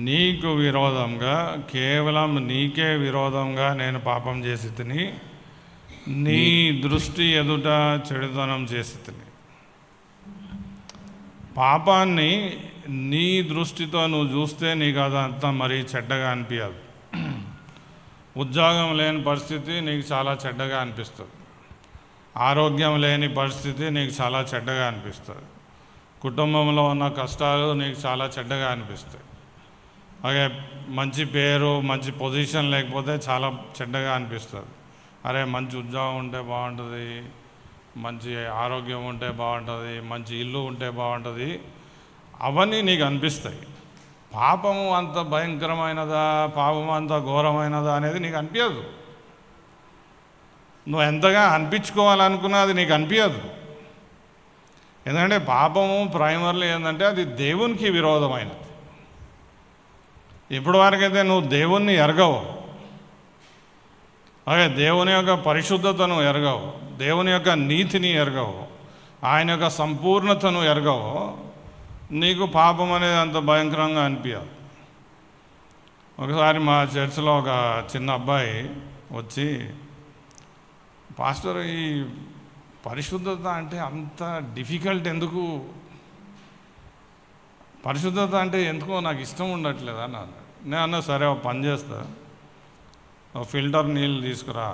నీకు విరోధంగా, కేవలం నీకే విరోధంగా నేను పాపం చేసి తిని, నీ దృష్టి ఎదుట చెడుతనం చేసి తిని. పాపాన్ని నీ దృష్టితో నువ్వు చూస్తే నీకు అదంతా మరీ చెడ్డగా అనిపించదు. ఉద్యోగం లేని పరిస్థితి నీకు చాలా చెడ్డగా అనిపిస్తుంది, ఆరోగ్యం లేని పరిస్థితి నీకు చాలా చెడ్డగా అనిపిస్తుంది, కుటుంబంలో ఉన్న కష్టాలు నీకు చాలా చెడ్డగా అనిపిస్తాయి. అలాగే మంచి పేరు, మంచి పొజిషన్ లేకపోతే చాలా చెడ్డగా అనిపిస్తుంది. అరే మంచి ఉద్యోగం ఉంటే బాగుంటుంది, మంచి ఆరోగ్యం ఉంటే బాగుంటుంది, మంచి ఇల్లు ఉంటే బాగుంటుంది, అవన్నీ నీకు అనిపిస్తాయి. పాపము అంత భయంకరమైనదా, పాపము అంత ఘోరమైనదా అనేది నీకు అనిపించదు. నువ్వు ఎంతగా అనిపించుకోవాలనుకున్నా అది నీకు అనిపించదు. ఎందుకంటే పాపము ప్రైమర్లీ ఏంటంటే అది దేవునికి విరోధమైనది. ఇప్పటి వరకైతే నువ్వు దేవుణ్ణి ఎరగవు, అలాగే దేవుని యొక్క పరిశుద్ధతను ఎరగవు, దేవుని యొక్క నీతిని ఎరగవు, ఆయన యొక్క సంపూర్ణతను ఎరగవు, నీకు పాపం అనేది అంత భయంకరంగా అనిపించదు. ఒకసారి మా చర్చిలో ఒక చిన్న అబ్బాయి వచ్చి, పాస్టర్ ఈ పరిశుద్ధత అంటే అంత డిఫికల్ట్ ఎందుకు, పరిశుద్ధత అంటే ఎందుకో నాకు ఇష్టం ఉండట్లేదు అని అన్నాడు. నేను అన్నా సరే ఒక పని చేస్తా, ఫిల్టర్ నీళ్ళు తీసుకురా.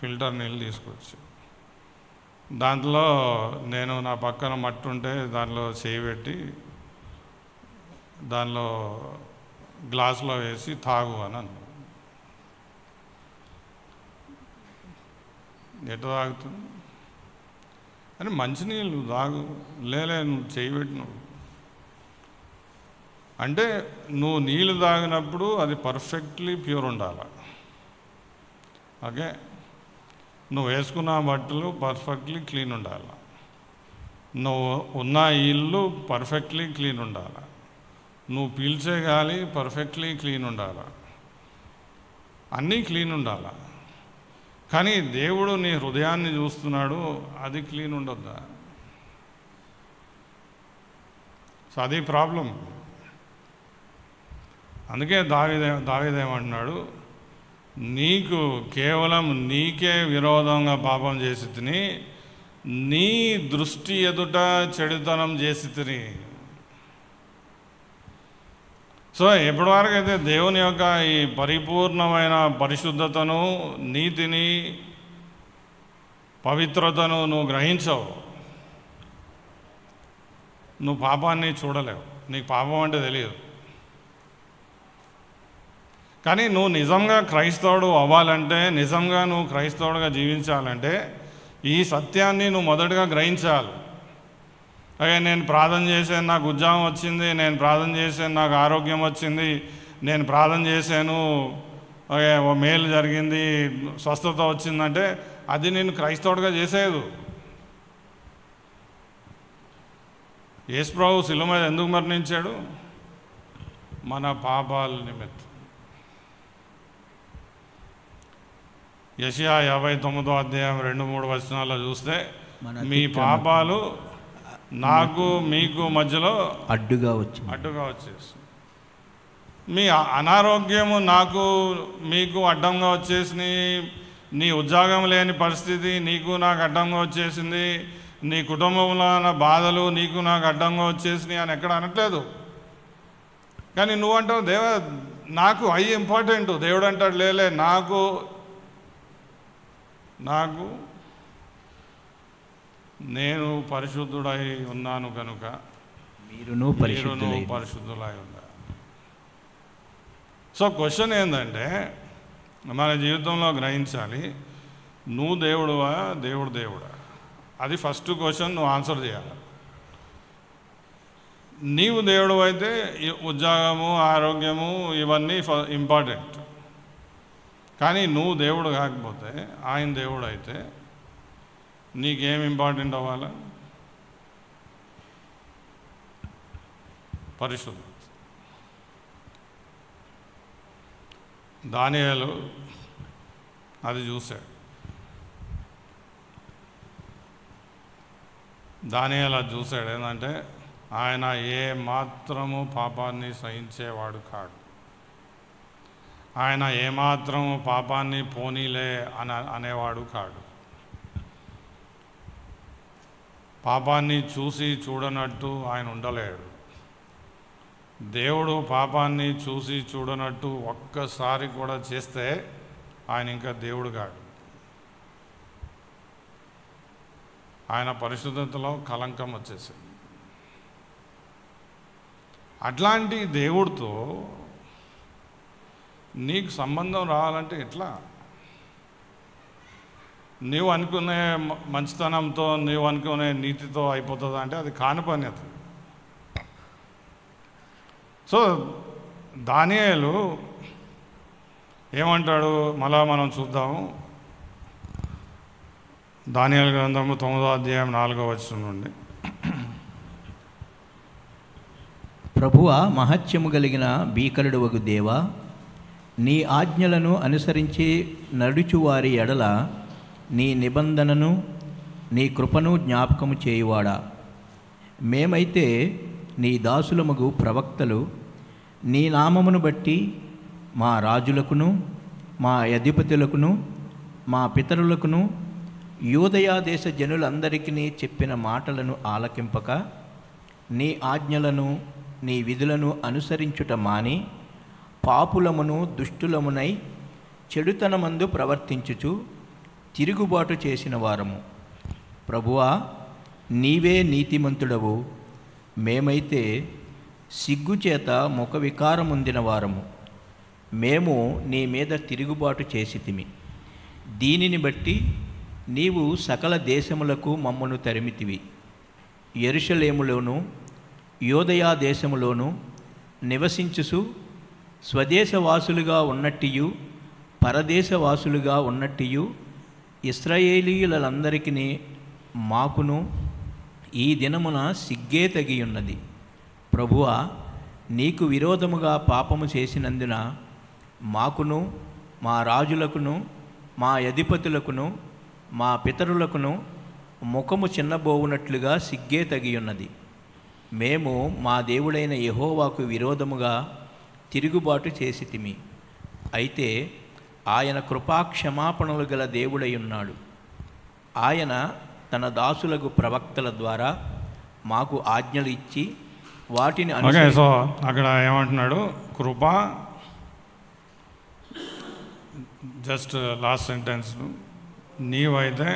ఫిల్టర్ నీళ్ళు తీసుకొచ్చి దాంట్లో నేను నా పక్కన మట్టి ఉంటే దాంట్లో చేయి పెట్టి దానిలో గ్లాసులో వేసి తాగు అని అన్నాడు. ఎట్లా తాగుతుంది అని, మంచినీళ్ళు తాగు, లేలే నువ్వు చేయబెట్టినావు అంటే నువ్వు నీళ్ళు తాగినప్పుడు అది పర్ఫెక్ట్లీ ప్యూర్ ఉండాలి. ఓకే, నువ్వు వేసుకున్న బట్టలు పర్ఫెక్ట్లీ క్లీన్ ఉండాలి, నువ్వు ఉన్న ఇల్లు పర్ఫెక్ట్లీ క్లీన్ ఉండాలి, నువ్వు పీల్చే గాలి పర్ఫెక్ట్లీ క్లీన్ ఉండాలి, అన్నీ క్లీన్ ఉండాలి. కానీ దేవుడు నీ హృదయాన్ని చూస్తున్నాడు, అది క్లీన్ ఉండొద్దా? సో అది ప్రాబ్లం. అందుకే దావీదేమంటున్నాడు, నీకు కేవలం నీకే విరోధంగా పాపం చేసి తిని, నీ దృష్టి ఎదుట చెడుతనం చేసి తిని. సో ఎప్పటివరకు అయితే దేవుని యొక్క ఈ పరిపూర్ణమైన పరిశుద్ధతను, నీతిని, పవిత్రతను నువ్వు గ్రహించవు, నువ్వు పాపాన్ని చూడలేవు, నీకు పాపం అంటే తెలియదు. కానీ నువ్వు నిజంగా క్రైస్తవుడు అవ్వాలంటే, నిజంగా నువ్వు క్రైస్తవుడుగా జీవించాలంటే ఈ సత్యాన్ని నువ్వు మొదటగా గ్రహించాలి. అదే నేను ప్రార్థన చేశాను, నాకు ఉద్యోగం వచ్చింది, నేను ప్రార్థన చేశాను, నాకు ఆరోగ్యం వచ్చింది, నేను ప్రార్థన చేశాను, ఓ మేలు జరిగింది, స్వస్థత వచ్చిందంటే అది నేను క్రైస్తవుడిగా చేసేది. యేసు ప్రభువు శిలువ మీద ఎందుకు మరణించాడు? మన పాపాల నిమిత్తం. యెషయా 59వ అధ్యాయం 2-3 వచనాల్లో చూస్తే, మీ పాపాలు నాకు మీకు మధ్యలో అడ్డుగా వచ్చేసి, మీ అనారోగ్యము నాకు మీకు అడ్డంగా వచ్చేసి, నీ ఉద్యోగం లేని పరిస్థితి నీకు నాకు అడ్డంగా వచ్చేసింది, నీ కుటుంబంలో ఉన్న బాధలు నీకు నాకు అడ్డంగా వచ్చేసినాయి అని ఎక్కడ అనట్లేదు. కానీ నువ్వంటావు నాకు అవి ఇంపార్టెంట్. దేవుడు అంటాడు, లేలే, నాకు నేను పరిశుద్ధుడై ఉన్నాను కనుక మీరును పరిశుద్ధులై ఉన్నారు. సో క్వశ్చన్ ఏంటంటే, మన జీవితంలో గ్రహించాలి, నువ్వు దేవుడువా, దేవుడా? అది ఫస్ట్ క్వశ్చన్ నువ్వు ఆన్సర్ చేయాలి. నీవు దేవుడు అయితే ఉద్యోగము, ఆరోగ్యము ఇవన్నీ ఇంపార్టెంట్. కానీ నువ్వు దేవుడు కాకపోతే, ఆయన దేవుడు అయితే నీకేం ఇంపార్టెంట్ అవ్వాలా? పరిశుద్ధత. దానియేలు అది చూశాడు. దానియేలు అది చూశాడు. ఏంటంటే ఆయన ఏ మాత్రము పాపాన్ని సహించేవాడు కాడు. ఆయన ఏమాత్రము పాపాన్ని పోనీలే అనేవాడు కాడు. పాపాన్ని చూసి చూడనట్టు ఆయన ఉండలేడు. దేవుడు పాపాన్ని చూసి చూడనట్టు ఒక్కసారి కూడా చేస్తే ఆయన ఇంకా దేవుడు కాడు. ఆయన పరిశుద్ధతలో కలంకం వచ్చేసింది. అట్లాంటి దేవుడితో నీకు సంబంధం రావాలంటే ఎట్లా? నీవు అనుకునే మంచితనంతో, నీవు అనుకునే నీతితో అయిపోతుందా అంటే అది కాని పని. అది సో దానియేలు ఏమంటాడు మళ్ళా మనం చూద్దాము. దానియేలు గ్రంథము 9వ అధ్యాయం 4వ వచనం నుండి. ప్రభువా, మహత్యము కలిగిన భీకరుడు వగు దేవా, నీ ఆజ్ఞలను అనుసరించి నడుచువారి ఎడల నీ నిబంధనను, నీ కృపను జ్ఞాపకము చేయువాడా, మేమైతే నీ దాసులమగు ప్రవక్తలు నీ నామమును బట్టి మా రాజులకును, మా అధిపతులకును, మా పితరులకును, యూదయ దేశ జనులందరికీ చెప్పిన మాటలను ఆలకింపక, నీ ఆజ్ఞలను, నీ విధులను అనుసరించుట మాని, పాపులమును దుష్టులమునై చెడుతనమందు ప్రవర్తించుచు తిరుగుబాటు చేసిన వారము. ప్రభువా, నీవే నీతిమంతుడవు, మేమైతే సిగ్గుచేత ముఖ వికారముందిన వారము. మేము నీ మీద తిరుగుబాటు చేసితిమి. దీనిని బట్టి నీవు సకల దేశములకు మమ్మను తరిమితివి. యెరూషలేములోను యోదయా దేశములోను నివసించుచు స్వదేశవాసులుగా ఉన్నట్టియు పరదేశవాసులుగా ఉన్నట్టియు ఇశ్రాయేలీయులందరికీ మాకును ఈ దినమున సిగ్గే తగియున్నది. ప్రభువా, నీకు విరోధముగా పాపము చేసినందున మాకును మా రాజులకును మా అధిపతులకును మా పితరులకును ముఖము చిన్నబోవునట్లుగా సిగ్గే తగియున్నది. మేము మా దేవుడైన యెహోవాకు విరోధముగా తిరుగుబాటు చేసితిమి. అయితే ఆయన కృపాక్షమాపణలు గల దేవుడై ఉన్నాడు. ఆయన తన దాసులకు ప్రవక్తల ద్వారా మాకు ఆజ్ఞలు ఇచ్చి వాటిని సో అక్కడ ఏమంటున్నాడు? కృప, జస్ట్ లాస్ట్ సెంటెన్స్, నీవైతే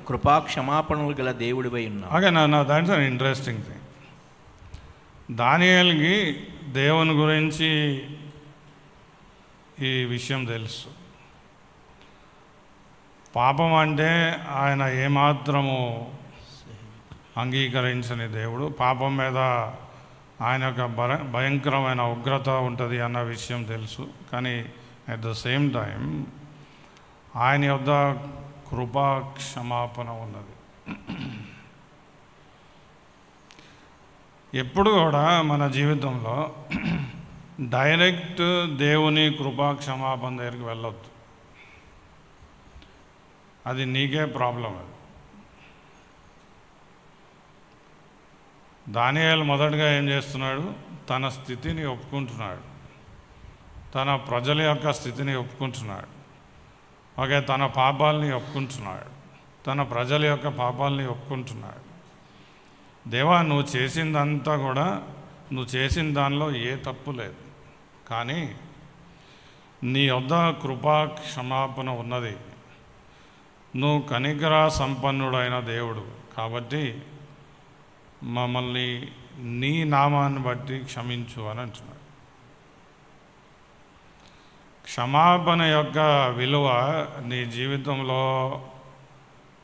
కృపాక్షమాపణలు గల దేవుడివై ఉన్నాడు. ఓకే, నా దాట్స్ అన్ ఇంట్రెస్టింగ్ థింగ్. దానియేలుకి దేవుని గురించి ఈ విషయం తెలుసు. పాపం అంటే ఆయన ఏమాత్రము అంగీకరించని దేవుడు. పాపం మీద ఆయన యొక్క భయంకరమైన ఉగ్రత ఉంటుంది అన్న విషయం తెలుసు. కానీ అట్ ద సేమ్ టైం ఆయన యొద్ద కృపా క్షమాపణ ఉన్నది. ఎప్పుడు కూడా మన జీవితంలో డైరెక్ట్ దేవుని కృపా క్షమాపణ దగ్గరికి వెళ్ళొద్దు. అది నీకే ప్రాబ్లం. అది దానియేలు మొదటగా ఏం చేస్తున్నాడు? తన స్థితిని ఒప్పుకుంటున్నాడు, తన ప్రజల యొక్క స్థితిని ఒప్పుకుంటున్నాడు. ఓకే, తన పాపాలని ఒప్పుకుంటున్నాడు, తన ప్రజల యొక్క పాపాలని ఒప్పుకుంటున్నాడు. దేవా, నువ్వు చేసిందంతా కూడా, నువ్వు చేసిన దానిలో ఏ తప్పు లేదు, కానీ నీ వద్ద కృపా క్షమాపణ ఉన్నది. నువ్వు కనికర సంపన్నుడైన దేవుడు కాబట్టి మమ్మల్ని నీ నామాన్ని బట్టి క్షమించు అని అంటున్నాడు. క్షమాపణ యొక్క విలువ నీ జీవితంలో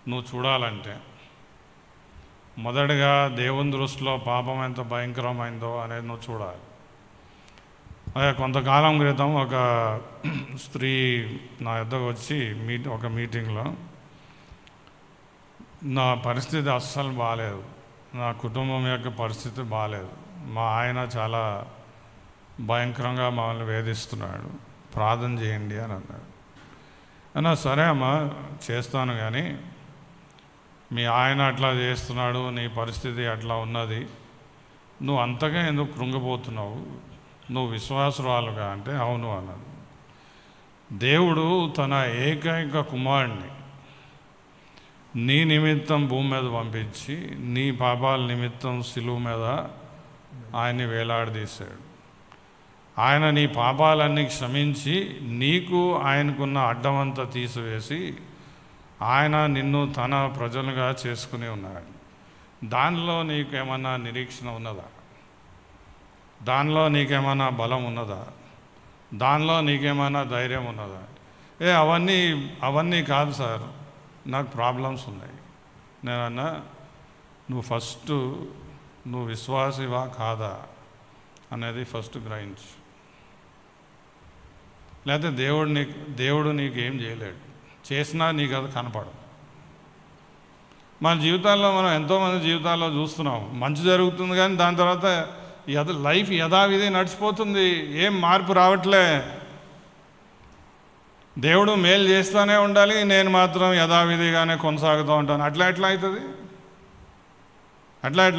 నువ్వు చూడాలంటే మొదటగా దేవుని దృష్టిలో పాపం ఎంత భయంకరమైందో అనేది నువ్వు చూడాలి. కొంతకాలం క్రితం ఒక స్త్రీ నా వద్దకు వచ్చి ఒక మీటింగ్లో, నా పరిస్థితి అస్సలు బాగాలేదు, నా కుటుంబం యొక్క పరిస్థితి బాగాలేదు, మా ఆయన చాలా భయంకరంగా మమ్మల్ని వేధిస్తున్నాడు, ప్రార్థన చేయండి అని అన్నాడు. అన్నా, సరే అమ్మా చేస్తాను, కానీ మీ ఆయన అట్లా చేస్తున్నాడు, నీ పరిస్థితి అట్లా ఉన్నది, నువ్వు అంతగా ఎందుకు కృంగిపోతున్నావు, నువ్వు విశ్వాసురాలుగా అంటే అవును అన్నది. దేవుడు తన ఏకైక కుమారుడిని నీ నిమిత్తం భూమి మీద పంపించి నీ పాపాల నిమిత్తం సిలువ మీద ఆయన్ని వేలాడదీశాడు. ఆయన నీ పాపాలన్నీ క్షమించి నీకు ఆయనకున్న అడ్డమంతా తీసివేసి ఆయన నిన్ను తన ప్రజలుగా చేసుకుని ఉన్నాడు. దానిలో నీకేమన్నా నిరీక్షణ ఉన్నదా? దానిలో నీకేమైనా బలం ఉన్నదా? దానిలో నీకేమైనా ధైర్యం ఉన్నదా? అవన్నీ కాదు సార్, నాకు ప్రాబ్లమ్స్ ఉన్నాయి. నేనన్నా, నువ్వు విశ్వాసివా కాదా అనేది ఫస్ట్ గ్రహించు. లేకపోతే దేవుడు నీకు ఏం చేయలేడు, చేసినా నీకు అది కనపడదు. మన జీవితాల్లో మనం ఎంతోమంది జీవితాల్లో చూస్తున్నాం, మంచి జరుగుతుంది కానీ దాని తర్వాత లైఫ్ యథావిధి నడిచిపోతుంది, ఏం మార్పు రావట్లే. దేవుడు మేలు చేస్తూనే ఉండాలి, నేను మాత్రం యథావిధిగానే కొనసాగుతూ ఉంటాను. అట్లా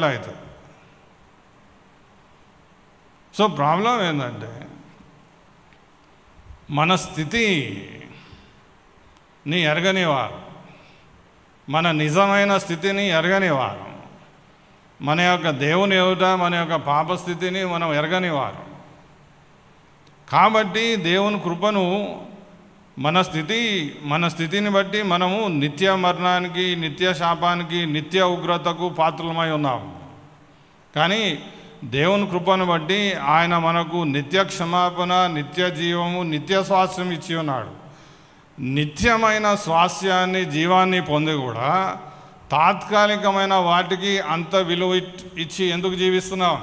అవుతుంది? సో ప్రాబ్లం ఏంటంటే మన స్థితిని ఎరగనివారు, మన నిజమైన స్థితిని ఎరగనివారు, మన యొక్క దేవుని ఎదుట మన యొక్క పాపస్థితిని మనం ఎరగనివారు. కాబట్టి దేవుని కృపను మన స్థితిని బట్టి మనము నిత్య మరణానికి, నిత్య శాపానికి, నిత్య ఉగ్రతకు పాత్రలమై ఉన్నాము. కానీ దేవుని కృపను బట్టి ఆయన మనకు నిత్య క్షమాపణ, నిత్య జీవము, నిత్య స్వాస్థ్యం ఇచ్చి ఉన్నాడు. నిత్యమైన స్వాస్థ్యాన్ని, జీవాన్ని పొంది కూడా తాత్కాలికమైన వాటికి అంత విలువ ఇచ్చి ఎందుకు జీవిస్తున్నాం?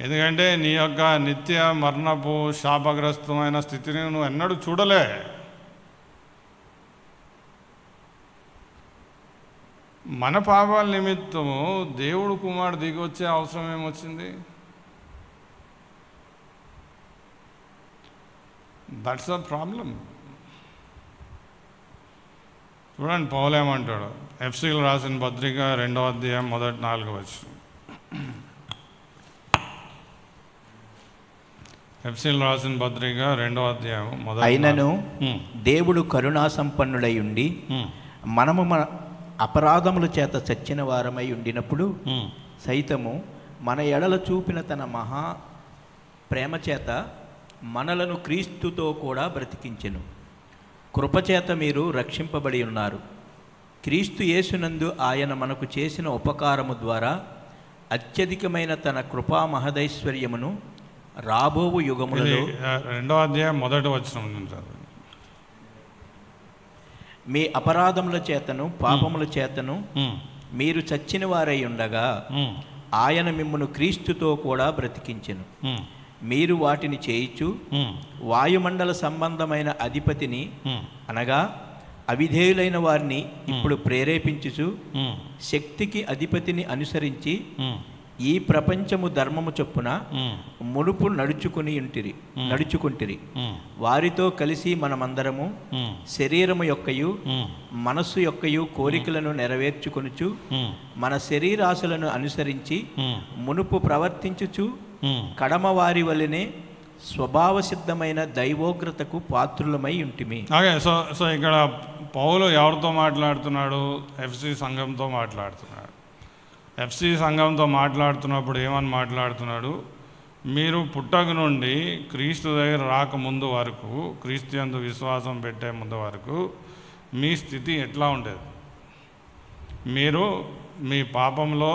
ఎందుకంటే నీ యొక్క నిత్య మరణపు శాపగ్రస్తమైన స్థితిని నువ్వు ఎన్నడూ చూడలే. మన పాపాల నిమిత్తము దేవుడు కుమారుడు దిగి వచ్చే అవసరం ఏమొచ్చింది? That's a problem. చూడండి పౌలు ఏమంటాడు, ఎఫ్సీలు రాసిన పత్రిక 2వ అధ్యాయం మొదటి 4 వచనం. ఎఫ్సీలు రాసిన పత్రిక 2వ అధ్యాయం మొదటి. అయినను దేవుడు కరుణా సంపన్నుడై ఉండి మనము మన అపరాధముల చేత చచ్చిన వారమై ఉండినప్పుడు సైతము మన ఎడల చూపిన తన మహా ప్రేమ చేత మనలను క్రీస్తుతో కూడా బ్రతికించెను. కృపచేత మీరు రక్షింపబడి ఉన్నారు. క్రీస్తు యేసునందు ఆయన మనకు చేసిన ఉపకారము ద్వారా అత్యధికమైన తన కృపా మహదైశ్వర్యమును రాబోవు యుగములలో. 2వ అధ్యాయం మొదటి వచనం. మీ అపరాధముల చేతను పాపముల చేతను మీరు చచ్చిన వారై ఉండగా ఆయన మిమ్మును క్రీస్తుతో కూడా బ్రతికించెను. మీరు వాటిని చేయిచు వాయుమండల సంబంధమైన అధిపతిని అనగా అవిధేయులైన వారిని ఇప్పుడు ప్రేరేపించుచు శక్తికి అధిపతిని అనుసరించి ఈ ప్రపంచము ధర్మము చొప్పున మునుపు నడుచుకుంటిరి. వారితో కలిసి మనమందరము శరీరము యొక్కయు మనస్సు యొక్కయు కోరికలను నెరవేర్చుకొనుచు మన శరీరాశలను అనుసరించి మునుపు ప్రవర్తించుచు కడమ వారి వలనే స్వభావ సిద్ధమైన దైవోగ్రతకు పాత్రులమై ఉంటిమి. సో ఇక్కడ పౌలు ఎవరితో మాట్లాడుతున్నాడు? ఎఫ్సి సంఘంతో మాట్లాడుతున్నాడు. ఎఫ్సి సంఘంతో మాట్లాడుతున్నప్పుడు ఏమని మాట్లాడుతున్నాడు? మీరు పుట్టక నుండి క్రీస్తు దగ్గర రాకముందు వరకు, క్రీస్తు యందు విశ్వాసం పెట్టే ముందు వరకు మీ స్థితి ఎట్లా ఉండేది? మీరు మీ పాపంలో,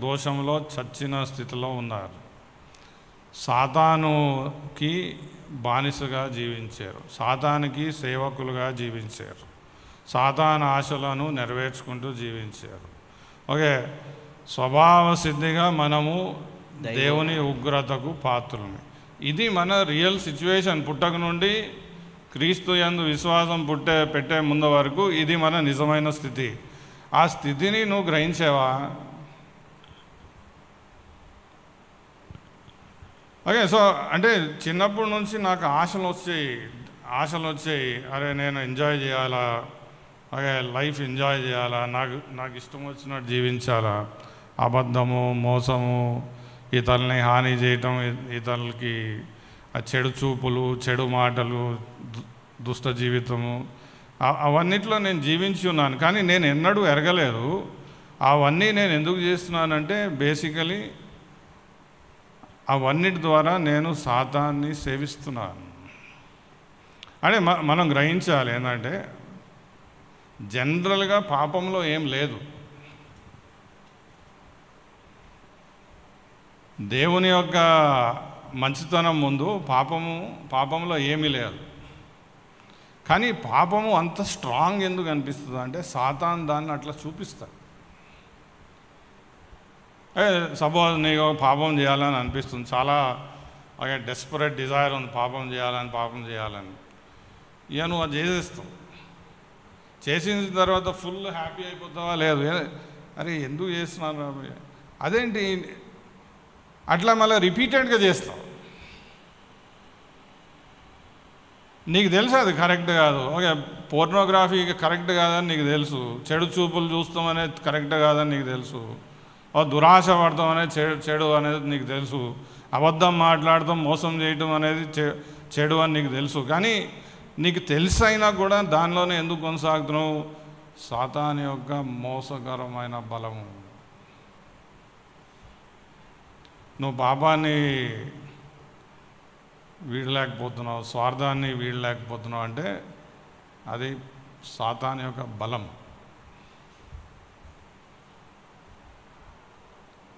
దోషంలో చచ్చిన స్థితిలో ఉన్నారు. సాతానుకి బానిసగా జీవించారు, సాతానికి సేవకులుగా జీవించారు, సాతాను ఆశలను నెరవేర్చుకుంటూ జీవించారు. ఓకే, స్వభావ సిద్ధిగా మనము దేవుని ఉగ్రతకు పాత్రులమే. ఇది మన రియల్ సిచ్యువేషన్. పుట్టక నుండి క్రీస్తు యందు విశ్వాసం పెట్టే ముందు వరకు ఇది మన నిజమైన స్థితి. ఆ స్థితిని నువ్వు గ్రహించావా? ఓకే, సో అంటే చిన్నప్పటి నుంచి నాకు ఆశలు వచ్చాయి. అరే నేను ఎంజాయ్ చేయాలా, ఓకే లైఫ్ ఎంజాయ్ చేయాలా, నాకు ఇష్టం వచ్చినట్టు జీవించాలా, అబద్ధము, మోసము, ఇతరులని హాని చేయటం, ఇతరులకి చెడు చూపులు, చెడు మాటలు, దుష్ట జీవితము, అవన్నిట్లో నేను జీవించి ఉన్నాను. కానీ నేను ఎన్నడూ ఎరగలేదు అవన్నీ నేను ఎందుకు చేస్తున్నానంటే బేసికలీ అవన్నిటి ద్వారా నేను సాతాన్ని సేవిస్తున్నాను. అంటే మనం గ్రహించాలి ఏంటంటే జనరల్గా పాపంలో ఏం లేదు. దేవుని యొక్క మంచితనం ముందు పాపంలో ఏమీ లేదు. కానీ పాపము అంత స్ట్రాంగ్ ఎందుకు అనిపిస్తుంది అంటే సాతాన్ దాన్ని అట్లా చూపిస్తాడు. సపోజ్ నీకు పాపం చేయాలని అనిపిస్తుంది, చాలా డెస్పరేట్ డిజైర్ ఉంది పాపం చేయాలని, ఇక నువ్వు అది చేసేస్తావు. చేసిన తర్వాత ఫుల్ హ్యాపీ అయిపోతావా? లేదు, అరే ఎందుకు చేస్తున్నాను, అదేంటి అట్లా మళ్ళీ రిపీటెడ్గా చేస్తావు. నీకు తెలుసు అది కరెక్ట్ కాదు. ఓకే, పోర్నోగ్రఫీ కరెక్ట్ కాదని నీకు తెలుసు, చెడు చూపులు చూస్తాం అనేది కరెక్ట్ కాదని నీకు తెలుసు, దురాశ పడతాం అనేది చెడు అనేది నీకు తెలుసు, అబద్ధం మాట్లాడటం, మోసం చేయటం అనేది చెడు అని నీకు తెలుసు. కానీ నీకు తెలిసైనా కూడా దానిలోనే ఎందుకు కొనసాగుతున్నావు? సాతాను యొక్క మోసకరమైన బలము. నువ్వు పాపాన్ని వీడలేకపోతున్నావు, స్వార్థాన్ని వీడలేకపోతున్నావు అంటే అది సాతాను యొక్క బలం.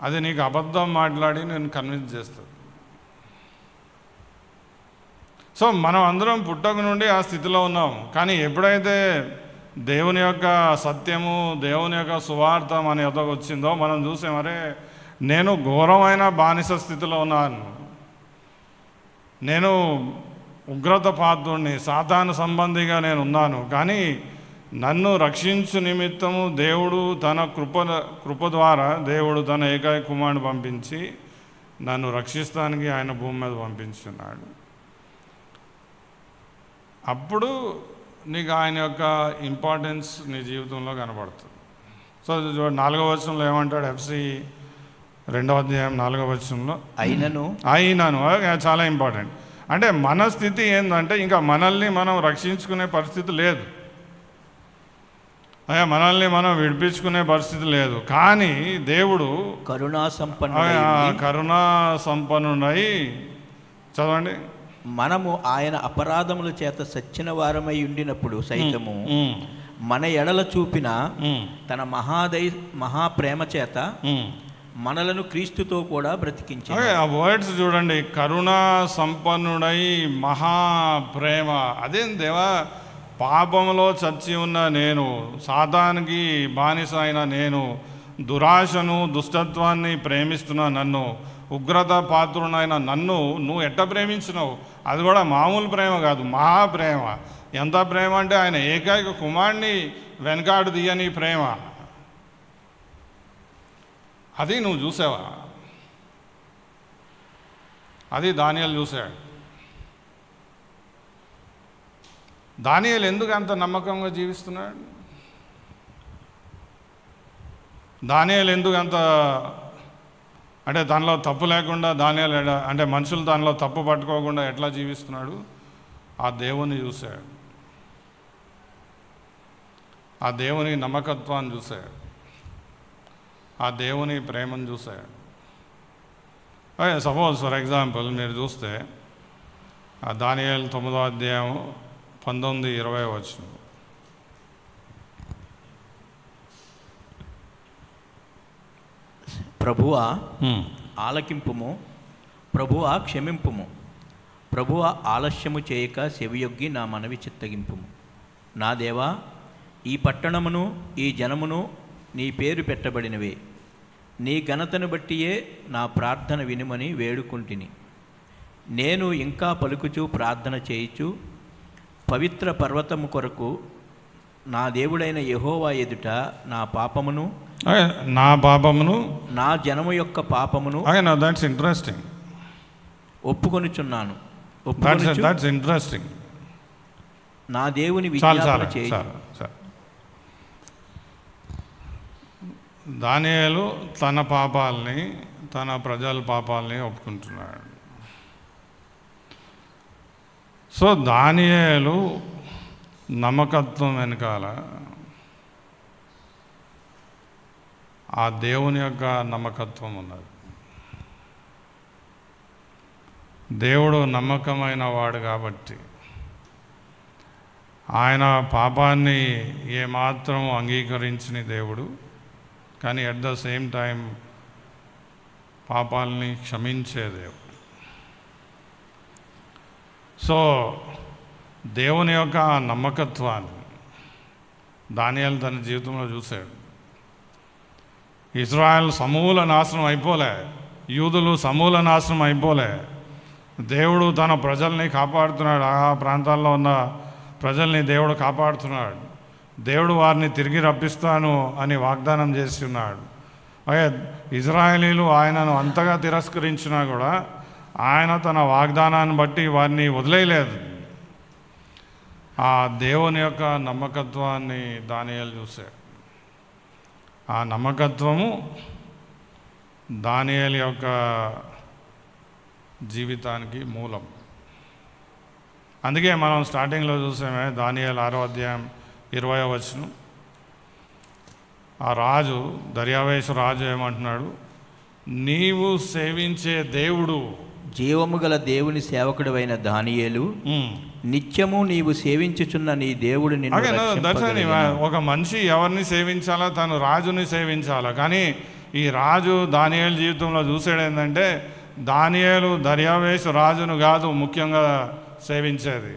అది నీకు అబద్ధం మాట్లాడి నేను కన్విన్స్ చేస్తాను. సో మనం అందరం పుట్టక నుండి ఆ స్థితిలో ఉన్నాం. కానీ ఎప్పుడైతే దేవుని యొక్క సత్యము, దేవుని యొక్క సువార్త మన యొద్దకు వచ్చిందో మనం చూసాం, అరే నేను ఘోరమైన బానిస స్థితిలో ఉన్నాను, నేను ఉగ్రత పాత్రుడిని, సాతాను సంబంధిగా నేను ఉన్నాను. కానీ నన్ను రక్షించు నిమిత్తము దేవుడు తన కృప ద్వారా దేవుడు తన ఏకైక కుమారుని పంపించి నన్ను రక్షిస్తానికి ఆయన భూమి మీద పంపించున్నాడు. అప్పుడు నీకు ఆయన యొక్క ఇంపార్టెన్స్ నీ జీవితంలో కనబడుతుంది. సో 4వ వచనంలో ఏమంటాడు? ఎఫ్సి 2వ అధ్యాయం 4వ వచనంలో అయినను చాలా ఇంపార్టెంట్. అంటే మన స్థితి ఏంటంటే ఇంకా మనల్ని మనం రక్షించుకునే పరిస్థితి లేదు, మనల్ని మనం విడిపించుకునే పరిస్థితి లేదు. కానీ దేవుడు కరుణా సంపన్నుడై, చదవండి, మనము ఆయన అపరాధముల చేత సచ్చిన వారమై ఉండినప్పుడు సైతము మన ఎడల చూపిన తన మహాప్రేమ చేత మనలను క్రీస్తుతో కూడా బ్రతికించాడు. ఆ వర్డ్స్ చూడండి, కరుణా సంపన్నుడై మహాప్రేమ. అదేం దేవా, పాపంలో చచ్చి ఉన్న నేను, సాతానికి బానిస అయిన నేను, దురాశను దుష్టత్వాన్ని ప్రేమిస్తున్న నన్ను, ఉగ్రత పాత్రునైన నన్ను నువ్వు ఎట్ట ప్రేమించినావు? అది కూడా మామూలు ప్రేమ కాదు, మహాప్రేమ. ఎంత ప్రేమ అంటే ఆయన ఏకైక కుమారుని వెనకాడు తీయని ప్రేమ. అది నువ్వు చూసావా? అది దానియేలు చూశాడు. దానియేలు ఎందుకు అంత నమ్మకంగా జీవిస్తున్నాడు? దానియేలు ఎందుకు అంత అంటే దానిలో తప్పు లేకుండా దానియేలు అంటే మనుషులు దానిలో తప్పు పట్టుకోకుండా ఎట్లా జీవిస్తున్నాడు? ఆ దేవుని చూశాడు, ఆ దేవుని నమ్మకత్వాన్ని చూశాడు, ఆ దేవుని ప్రేమను చూశాడు. సపోజ్ ఫర్ ఎగ్జాంపుల్ మీరు చూస్తే ఆ దానియేలు 9వ అధ్యాయం 19-20 వచనం. ప్రభువా ఆలకింపుము, ప్రభువా క్షమింపుము, ప్రభువా ఆలస్యము చేయక చెవియొగ్గి నా మనవి చిత్తగింపుము. నా దేవా, ఈ పట్టణమును ఈ జనమును నీ పేరు పెట్టబడినవే, నీ ఘనతను బట్టియే నా ప్రార్థన వినుమని వేడుకుంటుని. నేను ఇంకా పలుకుచూ ప్రార్థన చేయుచు పవిత్ర పర్వతము కొరకు నా దేవుడైన యెహోవా ఎదుట నా పాపమును నా జనము యొక్క పాపమును దట్స్ ఇంట్రెస్టింగ్ ఒప్పుకొనుచున్నాను. That's interesting. నా దేవుని విజ్ఞాపన చేయి. దానియేలు తన పాపాలని, తన ప్రజల పాపాలని ఒప్పుకుంటున్నాడు. సో దానియేలు నమ్మకత్వం వెనకాల ఆ దేవుని యొక్క నమ్మకత్వం ఉన్నది. దేవుడు నమ్మకమైన వాడు కాబట్టి ఆయన పాపాన్ని ఏమాత్రం అంగీకరించని దేవుడు, కానీ అట్ ద సేమ్ టైం పాపాలని క్షమించే దేవుడు. సో దేవుని యొక్క నమ్మకత్వాన్ని దానియేలు తన జీవితంలో చూశాడు. ఇజ్రాయెల్ సమూల నాశనం అయిపోలే, యూదులు సమూల నాశనం అయిపోలే. దేవుడు తన ప్రజల్ని కాపాడుతున్నాడు, ఆ ప్రాంతాల్లో ఉన్న ప్రజల్ని దేవుడు కాపాడుతున్నాడు. దేవుడు వారిని తిరిగి రప్పిస్తాను అని వాగ్దానం చేసి ఉన్నాడు. ఇజ్రాయేలీలు ఆయనను అంతగా తిరస్కరించినా కూడా ఆయన తన వాగ్దానాన్ని బట్టి వారిని వదిలేయలేదు. ఆ దేవుని యొక్క నమ్మకత్వాన్ని దానియేలు చూశాడు. ఆ నమ్మకత్వము దానియేలు యొక్క జీవితానికి మూలం. అందుకే మనం స్టార్టింగ్లో చూసామే, దానియేలు 6వ అధ్యాయం 20వ వచనం. ఆ రాజు, దర్యావేషు రాజు ఏమంటున్నాడు? నీవు సేవించే దేవుడు, జీవము గల దేవుని సేవకుడైన దానియేలు, నిత్యము నీవు సేవించుచున్న నీ దేవుడు నిన్ను. ఒక మనిషి ఎవరిని సేవించాలా? తను రాజుని సేవించాలా. కానీ ఈ రాజు దానియేలు జీవితంలో చూసాడు ఏంటంటే, దానియేలు దర్యావేషు రాజును కాదు ముఖ్యంగా సేవించేది,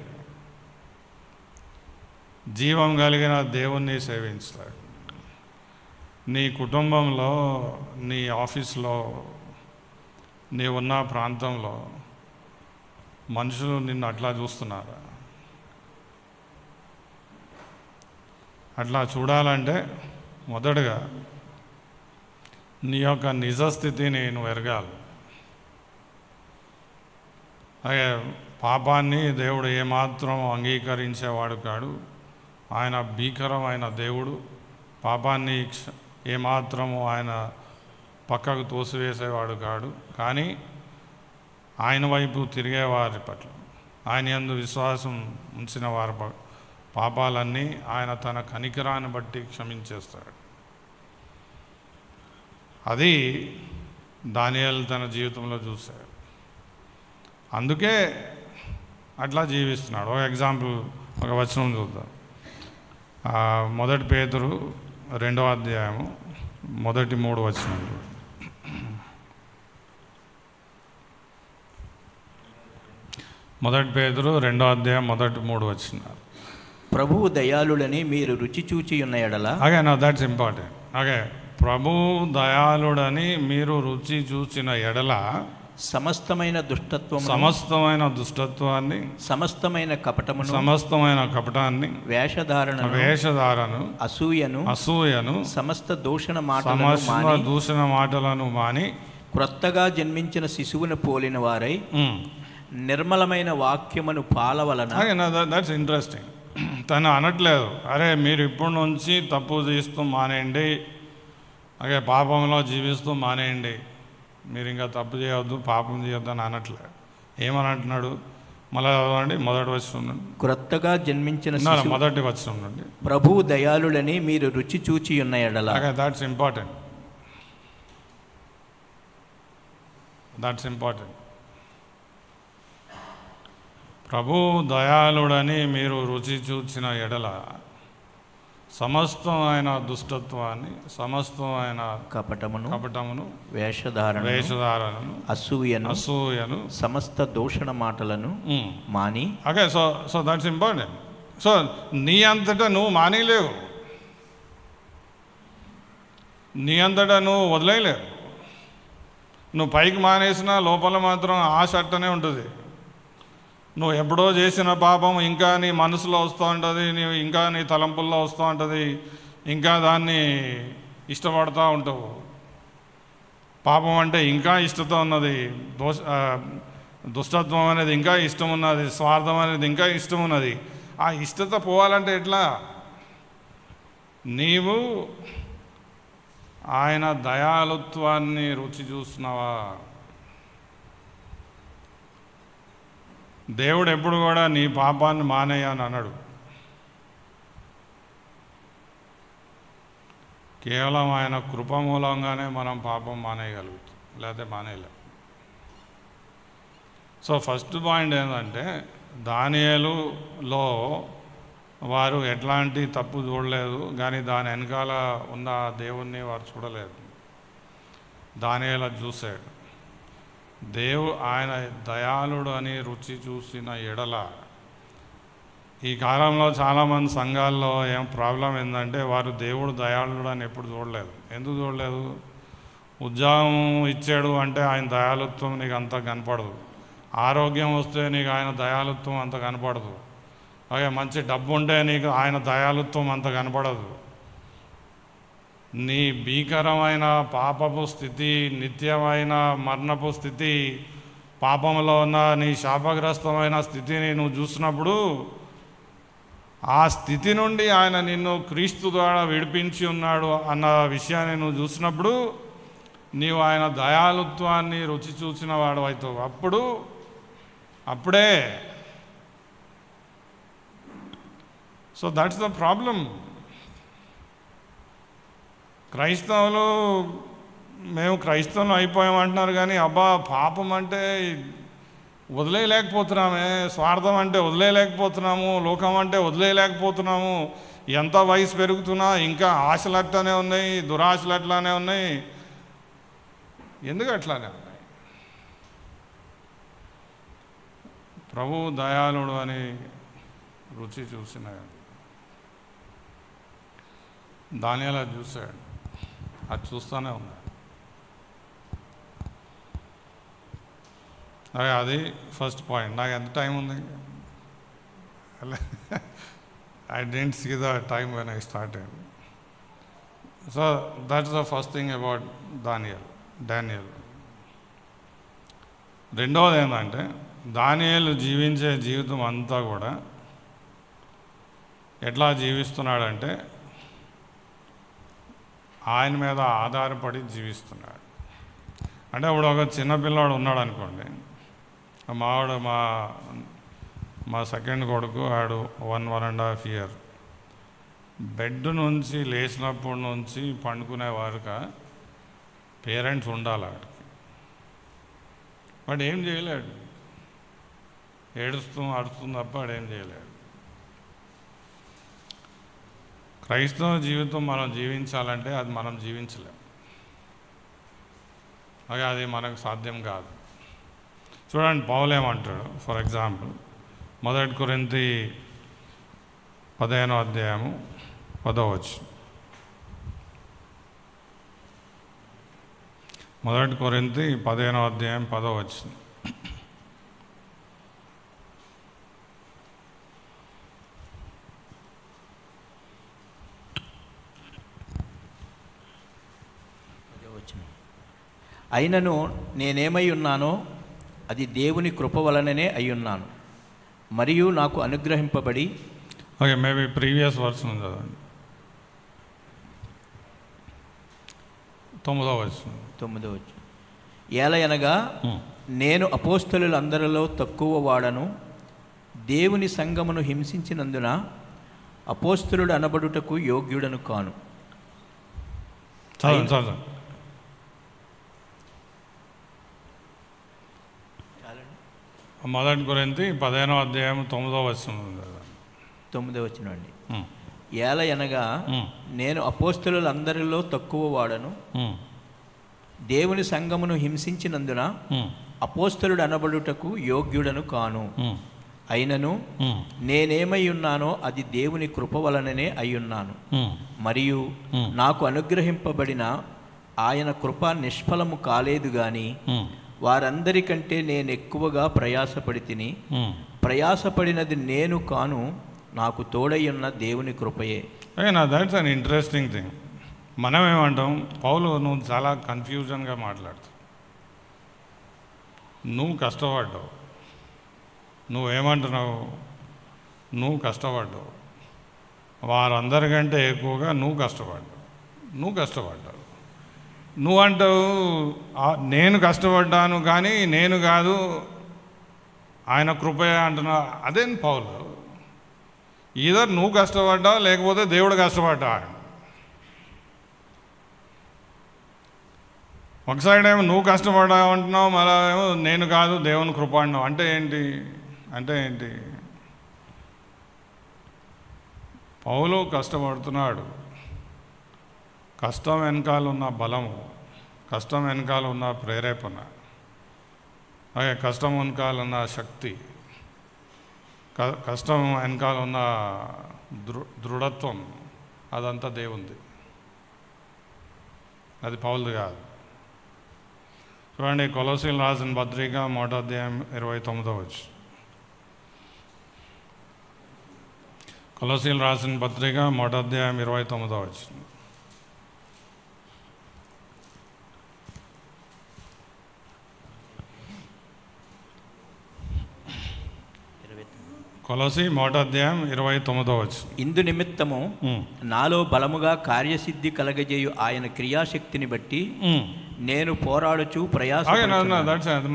జీవం కలిగిన దేవుణ్ణి సేవించాడు. నీ కుటుంబంలో, నీ ఆఫీస్లో, నీ ఉన్న ప్రాంతంలో మనుషులు నిన్ను అట్లా చూస్తున్నారా? అట్లా చూడాలంటే మొదటగా నీ యొక్క నిజస్థితిని నువ్వు ఎరగాలి. అలాగే పాపాన్ని దేవుడు ఏమాత్రం అంగీకరించేవాడు కాడు. ఆయన భీకరమైన దేవుడు. పాపాన్ని ఏమాత్రము ఆయన పక్కకు తోసివేసేవాడు కాడు. కానీ ఆయన వైపు తిరిగేవారి పట్ల, ఆయన యందు విశ్వాసం ఉంచిన వారి పాపాలన్నీ ఆయన తన కనికరాన్ని బట్టి క్షమించేస్తాడు. అది దానియేలు తన జీవితంలో చూశాడు. అందుకే అట్లా జీవిస్తున్నాడు. ఒక ఎగ్జాంపుల్, ఒక వచనం చూద్దాం. 1 పేతురు 2వ అధ్యాయము మొదటి 3 వచనాలు. 1 పేతురు 2వ అధ్యాయం మొదటి 3 వచనాలు. ప్రభువు దయాళుడని మీరు రుచి చూచి ఉన్న ఎడల, అగే నో దట్స్ ఇంపార్టెంట్. అగే ప్రభువు దయాళుడని మీరు రుచి చూచిన ఎడల సమస్తమైన దుష్టత్వాన్ని, సమస్తమైన కపటాన్ని, వేషధారణను, అసూయను, సమస్త దూషణ మాటలను మాని క్రొత్తగా జన్మించిన శిశువును పోలిన వారై నిర్మలమైన వాక్యమును పాలవలన. That's interesting. తను అనట్లేదు, అరే మీరు ఇప్పటి నుంచి తప్పు చేస్తూ మానేయండి, అలాగే పాపంలో జీవిస్తూ మానేయండి, మీరు ఇంకా తప్పు చేయవద్దు, పాపం చేయొద్దు అని అనట్లేదు. ఏమని అంటున్నాడు? మళ్ళీ చదవండి, మొదటి వచనం నుండి. క్రొత్తగా జన్మించిన మొదటి వచనం నుండి. ప్రభువు దయాళుడని మీరు రుచి చూచి ఉన్న ఎడల. That's important. ప్రభు దయాళుడని మీరు రుచి చూచిన ఎడల సమస్తమైన దుష్టత్వాన్ని, సమస్తమైన కపటమును, వేషధారణను, అసూయను, సమస్త దూషణ మాటలను మాని. Okay, so that's important. So నీ అంతటా నువ్వు మానేయలేవు, నీ అంతటా నువ్వు వదిలేయలేవు. నువ్వు పైకి మానేసినా లోపల మాత్రం ఆశ అట్టనే ఉంటుంది. నువ్వు ఎప్పుడో చేసిన పాపం ఇంకా నీ మనసులో వస్తూ ఉంటుంది, ఇంకా నీ తలంపుల్లో వస్తూ ఉంటుంది, ఇంకా దాన్ని ఇష్టపడుతూ ఉంటావు. పాపం అంటే ఇంకా ఇష్టత ఉన్నది, దుష్టత్వం అనేది ఇంకా ఇష్టం ఉన్నది, స్వార్థం అనేది ఇంకా ఇష్టం ఉన్నది. ఆ ఇష్టత పోవాలంటే ఎట్లా? నీవు ఆయన దయాళుత్వాన్ని రుచి చూస్తున్నావా? దేవుడు ఎప్పుడు కూడా నీ పాపాన్ని మానేయని అన్నాడు. కేవలం ఆయన కృప మూలంగానే మనం పాపం మానేయగలుగుతాం, లేకపోతే మానేయలేం. సో ఫస్ట్ పాయింట్ ఏంటంటే, దానియేలులో వారు ఎట్లాంటి తప్పు చూడలేదు, కానీ దాని వెనకాల ఉన్న దేవుణ్ణి వారు చూడలేదు. దానియేలు చూశాడు. ఆయన దయాళుడు అని రుచి చూసిన ఎడల. ఈ కాలంలో చాలామంది సంఘాల్లో ప్రాబ్లం ఏంటంటే, వారు దేవుడు దయాళుడు అని ఎప్పుడు చూడలేదు. ఎందుకు చూడలేదు? ఉద్యోగం ఇచ్చాడు అంటే ఆయన దయాళుత్వం నీకు అంత కనపడదు. ఆరోగ్యం వస్తే నీకు ఆయన దయాళుత్వం అంత కనపడదు. అలాగే మంచి డబ్బు ఉంటే నీకు ఆయన దయాళుత్వం అంత కనపడదు. నీ భీకరమైన పాపపు స్థితి, నిత్యమైన మరణపు స్థితి, పాపంలో ఉన్న నీ శాపగ్రస్తమైన స్థితిని నువ్వు చూసినప్పుడు, ఆ స్థితి నుండి ఆయన నిన్ను క్రీస్తు ద్వారా విడిపించి ఉన్నాడు అన్న విషయాన్ని నువ్వు చూసినప్పుడు నీవు ఆయన దయాళుత్వాన్ని రుచి చూసిన వాడు అవుతావు. అప్పుడే సో దట్స్ ద ప్రాబ్లం. క్రైస్తవులు మేము క్రైస్తవులు అయిపోయామంటున్నారు, కానీ అబ్బా పాపం అంటే వదిలేయలేకపోతున్నామే, స్వార్థం అంటే వదిలేయలేకపోతున్నాము, లోకం అంటే వదిలేయలేకపోతున్నాము. ఎంత వయసు పెరుగుతున్నా ఇంకా ఆశలు అట్లానే ఉన్నాయి, దురాశలు అట్లానే ఉన్నాయి. ఎందుకు అట్లానే ఉన్నాయి? ప్రభు దయాళుడు అని రుచి చూసిన దానియేలు అది చూశాడు, అది చూస్తూనే ఉన్నాడు. అది ఫస్ట్ పాయింట్. నాకు ఎంత టైం ఉంది? I didn't see the time when I started. So that's the first thing about Daniel. రెండవది ఏంటంటే, దానియేలు జీవించే జీవితం అంతా కూడా ఎట్లా జీవిస్తున్నాడంటే ఆయన మీద ఆధారపడి జీవిస్తున్నాడు. అంటే ఇప్పుడు ఒక చిన్నపిల్లాడు ఉన్నాడు అనుకోండి, మా సెకండ్ కొడుకు ఆడు 1.5 years బెడ్ నుంచి లేచినప్పటి నుంచి పండుకునే వరకు పేరెంట్స్ ఉండాలి ఆడికి. వాడు ఏం చేయలేడు, అరుస్తుంది తప్ప వాడు ఏం చేయలేడు. క్రైస్తవ జీవితం మనం జీవించాలంటే అది మనం జీవించలేం, అది మనకు సాధ్యం కాదు. చూడండి పౌలు ఏమంటాడు. ఫర్ ఎగ్జాంపుల్ 1 కొరింథీ 15వ అధ్యాయము 10వ వచనం. 1 కొరింథీ 15వ అధ్యాయం 10వ వచనం. అయినను నేనేమై ఉన్నానో అది దేవుని కృప వలననే అయ్యున్నాను, మరియు నాకు అనుగ్రహింపబడి. ఓకే, మేబీ ప్రీవియస్ వర్షన్ చదవండి. 9వ వచనం. ఏలయనగా నేను అపోస్తలులందరిలో తక్కువ వాడను, దేవుని సంఘమును హింసించినందున అపోస్తలుడు అనబడుటకు యోగ్యుడను కాను. చదవండి. 1 కొరింథీ 15వ అధ్యాయం 9వ వచనం. 9వ వచనం అండి. ఏలయనగా నేను అపోస్తలులందరిలో తక్కువ వాడను, దేవుని సంఘమును హింసించినందున అపోస్తలుడు అనబడుటకు యోగ్యుడను కాను. అయినను నేనేమై ఉన్నానో అది దేవుని కృప వలననే అయ్యున్నాను, మరియు నాకు అనుగ్రహింపబడిన ఆయన కృప నిష్ఫలము కాలేదు గాని వారందరికంటే నేను ఎక్కువగా ప్రయాసపడి తిని, ప్రయాసపడినది నేను కాను, నాకు తోడయ్యున్న దేవుని కృపయే. That's an interesting thing. మనం ఏమంటాం, పౌలు నువ్వు చాలా కన్ఫ్యూజన్గా మాట్లాడుతావు, నువ్వు కష్టపడ్డావు, నువ్వేమంటున్నావు, నువ్వు కష్టపడ్డావు, వారందరికంటే ఎక్కువగా నువ్వు కష్టపడ్డావు. నువ్వంటావు నేను కష్టపడ్డాను కానీ నేను కాదు, ఆయన కృపయ అంటున్నావు. అదేం పౌలు, ఈధర్ నువ్వు కష్టపడ్డావు లేకపోతే దేవుడు కష్టపడ్డా. ఒక సైడ్ ఏమో నువ్వు కష్టపడ్డావు అంటున్నావు, మళ్ళీ ఏమో నేను కాదు దేవుని కృప అంటున్నావు. అంటే ఏంటి? పౌలు కష్టపడుతున్నాడు. కష్టం వెనకాల ఉన్న బలము, కష్టం వెనకాల ఉన్న ప్రేరేపణ, అలాగే కష్టం వెనకాల ఉన్న శక్తి, కష్టం వెనకాల ఉన్న దృఢత్వం, అదంతా దేవుంది, అది పౌలుది కాదు. చూడండి, కొలొస్సీయులకు రాసిన పత్రిక 1వ అధ్యాయం 29వ వచనం. కొలొస్సీయులకు రాసిన పత్రిక 1వ అధ్యాయం 29వ వచనం. కొలొస్సీ 1వ అధ్యాయం 29వ వచనం. ఇందు నిమిత్తము నాలో బలముగా కార్యసిద్ధి కలగజేయు ఆయన క్రియాశక్తిని బట్టి నేను పోరాడుచు ప్రయాస.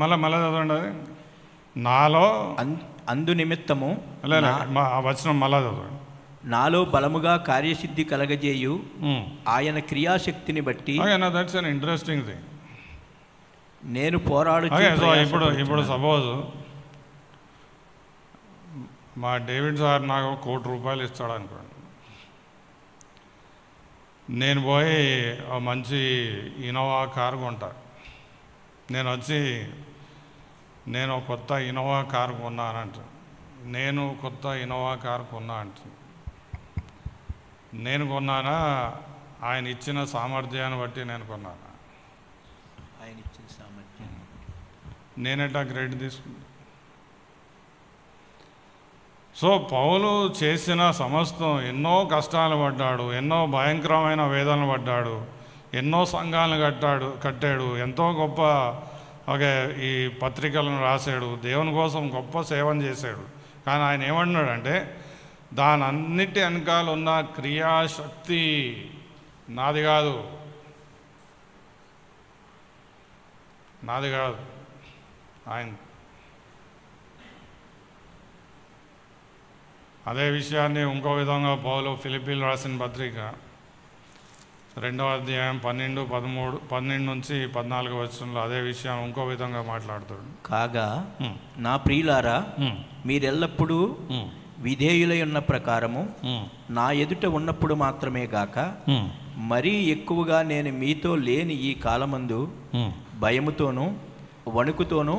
మళ్ళా చదవండి. నాలో అందు నిమిత్తము వచనం మళ్ళా చదవండి. నాలో బలముగా కార్యసిద్ధి కలగజేయు ఆయన క్రియాశక్తిని బట్టి. That's an interesting thing. నేను పోరాడుచు. ఇప్పుడు సపోజ్ మా డేవిడ్ సార్ నాకు ₹1 కోటి ఇస్తాడు అనుకోండి, నేను పోయి మంచి ఇన్నోవా కారు కొంటా, నేను కొత్త ఇన్నోవా కారు కొన్నానంట. నేను కొత్త ఇన్నోవా కారు కొన్నా అంట. నేను కొన్నానా, ఆయన ఇచ్చిన సామర్థ్యాన్ని బట్టి నేను కొన్నానా? ఆయన ఇచ్చిన సామర్థ్యం. నేనెట్టా క్రెడిట్ తీసుకున్నా? సో పౌలు చేసిన సమస్తం, ఎన్నో కష్టాలు పడ్డాడు, ఎన్నో భయంకరమైన వేదనలు పడ్డాడు, ఎన్నో సంఘాలను కట్టాడు, ఎంతో గొప్ప ఈ పత్రికలను రాశాడు, దేవుని కోసం గొప్ప సేవను చేశాడు. కానీ ఆయన ఏమన్నాడంటే, దాని అన్నిటి వెనకాల ఉన్న క్రియాశక్తి నాది కాదు, ఆయన. అదే విషయాన్ని ఇంకో విధంగా పౌలు ఫిలిప్పీలు రాసిన పత్రిక 2వ అధ్యాయం 12 నుంచి 14 వచనంలో అదే విషయం ఇంకో విధంగా మాట్లాడుతాడు. కాగా నా ప్రియులారా, మీరెల్లప్పుడూ విధేయులై ఉన్న ప్రకారము నా ఎదుట ఉన్నప్పుడు మాత్రమే గాక మరీ ఎక్కువగా నేను మీతో లేని ఈ కాలమందు భయముతోనూ వణుకుతోనూ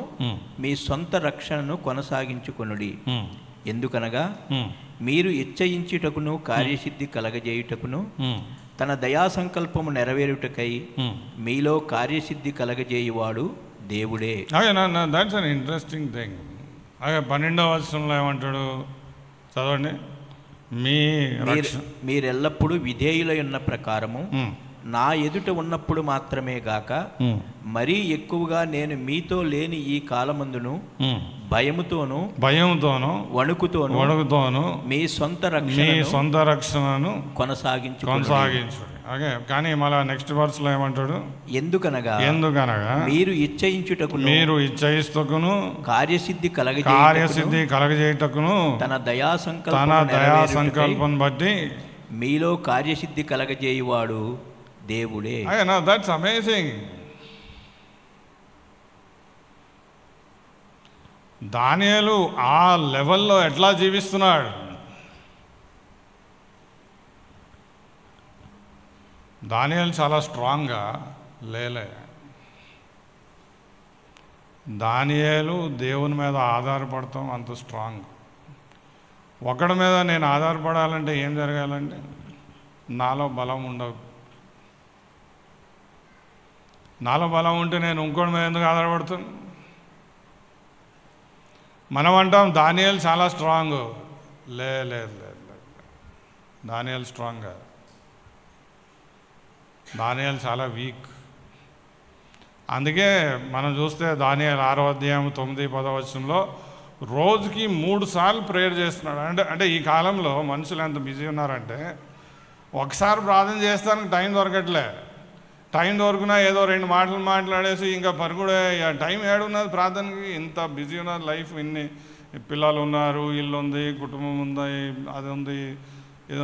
మీ సొంత రక్షణను కొనసాగించుకొనుడి. ఎందుకనగా మీరు ఇచ్చయించుటకును కార్యసిద్ధి కలగజేయుటకును తన దయా సంకల్పము నెరవేరుటకై మీలో కార్యసిద్ధి కలగజేయువాడు దేవుడే. That's an interesting thing. 12వ వచనంలో ఏమంటాడు చదవండి. మీరెల్లప్పుడూ విధేయులై ఉన్న ప్రకారము నా ఎదుట ఉన్నప్పుడు మాత్రమే గాక మరీ ఎక్కువగా నేను మీతో లేని ఈ కాలమందును భయముతోనూ వణుకుతోనూ మీ సొంత రక్షణను కొనసాగించు. కానీ మళ్ళా నెక్స్ట్ వర్స్ లో ఏమంటాడు? ఎందుకనగా మీరు ఇచ్చయిస్తుటకును కార్యసిద్ధి కలగజేయుటకును తన దయా సంకల్పం బట్టి మీలో కార్యసిద్ధి కలగజేయువాడు దేవుడే. That's amazing. దానియేలు ఆ లెవెల్లో ఎట్లా జీవిస్తున్నాడు? దానియేలు చాలా స్ట్రాంగ్గా లేలే. దానియేలు దేవుని మీద ఆధారపడతాం అంత స్ట్రాంగ్. ఒకడి మీద నేను ఆధారపడాలంటే ఏం జరగాలంటే నాలో బలం ఉండదు. నాలో బలం ఉంటే నేను ఇంకోటి మీద ఎందుకు ఆధారపడుతాను? మనం అంటాం దానియేలు చాలా స్ట్రాంగ్. లేదు, దానియేలు స్ట్రాంగ్ కాదు. దానియేలు చాలా వీక్. అందుకే మనం చూస్తే దానియేలు 6వ అధ్యాయం 9-10 వచనంలో రోజుకి 3 సార్లు ప్రేయర్ చేస్తున్నాడు. అంటే ఈ కాలంలో మనుషులు ఎంత బిజీ ఉన్నారంటే ఒకసారి ప్రార్థన చేస్తానికి టైం దొరకట్లే. టైం దొరికినా ఏదో 2 మాటలు మాట్లాడేసి ఇంకా పరుగుడే. టైం ఏడున్నది ప్రార్థనకి? ఇంత బిజీ ఉన్నది లైఫ్. ఇన్ని పిల్లలు ఉన్నారు, ఇల్లు ఉంది, కుటుంబం ఉంది, అది ఉంది, ఇది